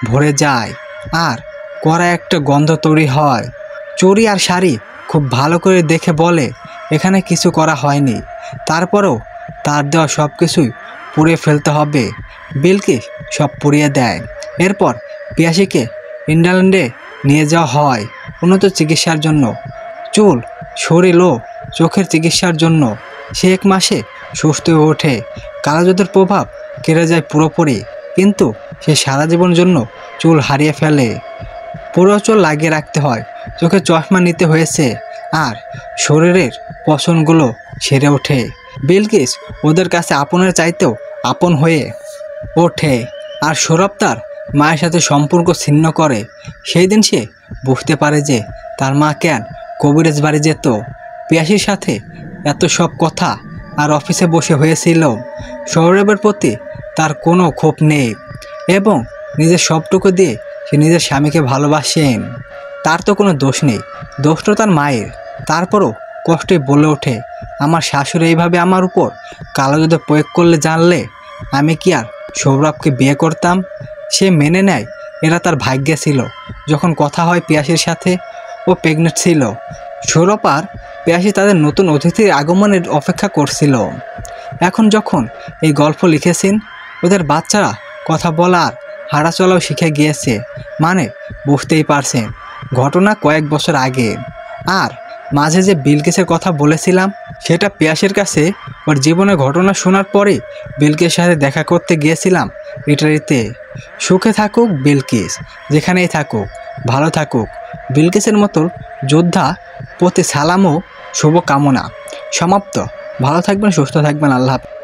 ভরে যায় আর কড়া একটা গন্ধ তৈরি হয়। চুড়ি আর শাড়ি খুব ভালো করে দেখে বলে এখানে কিছু করা হয়নি, তারপরেও তার দেওয়া সব কিছুই পুড়িয়ে ফেলতে হবে। বিলকিস সব পুড়িয়ে দেয়। এরপর পিয়াসীকে ইংল্যান্ডে নিয়ে যাওয়া হয় উন্নত চিকিৎসার জন্য, চুল, শরীর ও চোখের চিকিৎসার জন্য। সে 1 মাসে সুস্থ হয়ে ওঠে। কালো জাদুর প্রভাব কেটে যায় পুরোপুরি, কিন্তু সে সারা জীবনের জন্য চুল হারিয়ে ফেলে। পুরো চুল লাগিয়ে রাখতে হয়, চোখে চশমা নিতে হয়েছে, আর শরীরের পশমগুলো সেরে ওঠে। বিলকিস ওদের কাছে আপনের চাইতেও আপন হয়ে ওঠে আর সৌরভ তার মায়ের সাথে সম্পর্ক ছিন্ন করে। সেই দিন সে বুঝতে পারে যে তার মা কেন কবিরাজ বাড়ি যেত। পিয়াসীর সাথে এত সব কথা আর অফিসে বসে হয়েছিল। সৌরভের প্রতি তার কোনো ক্ষোভ নেই এবং নিজের সবটুকু দিয়ে সে নিজের স্বামীকে ভালোবাসেন। তার তো কোনো দোষ নেই, দোষ তো তার মায়ের। তারপরও কষ্টে বলে ওঠে, আমার শাশুড়ি এইভাবে আমার উপর কালো জাদু প্রয়োগ করলে জানলে আমি কি আর সৌরভকে বিয়ে করতাম? সে মেনে নেয় এরা তার ভাগ্যে ছিল। যখন কথা হয় পিয়াসীর সাথে, ও প্রেগনেন্ট ছিল। সৌরভ আর পিয়াসী তাদের নতুন অতিথির আগমনের অপেক্ষা করছিল। এখন যখন এই গল্প লিখেছেন, ওদের বাচ্চারা কথা বলার হাঁটা চলাও শিখে গিয়েছে, মানে বুঝতেই পারছেন ঘটনা কয়েক বছর আগে। আর মাঝে যে বিলকিসের কথা বলেছিলাম, সেটা পিয়াসীর কাছে ওর জীবনের ঘটনা শোনার পরে বিলকিসের সাথে দেখা করতে গিয়েছিলাম ইটালিতে। সুখে থাকুক বিলকিস, যেখানেই থাকুক, ভালো থাকুক। বিলকিসের মতো যোদ্ধা প্রতি সালাম ও শুভকামনা। সমাপ্ত। ভালো থাকবেন, সুস্থ থাকবেন। আল্লাহ হাফেজ।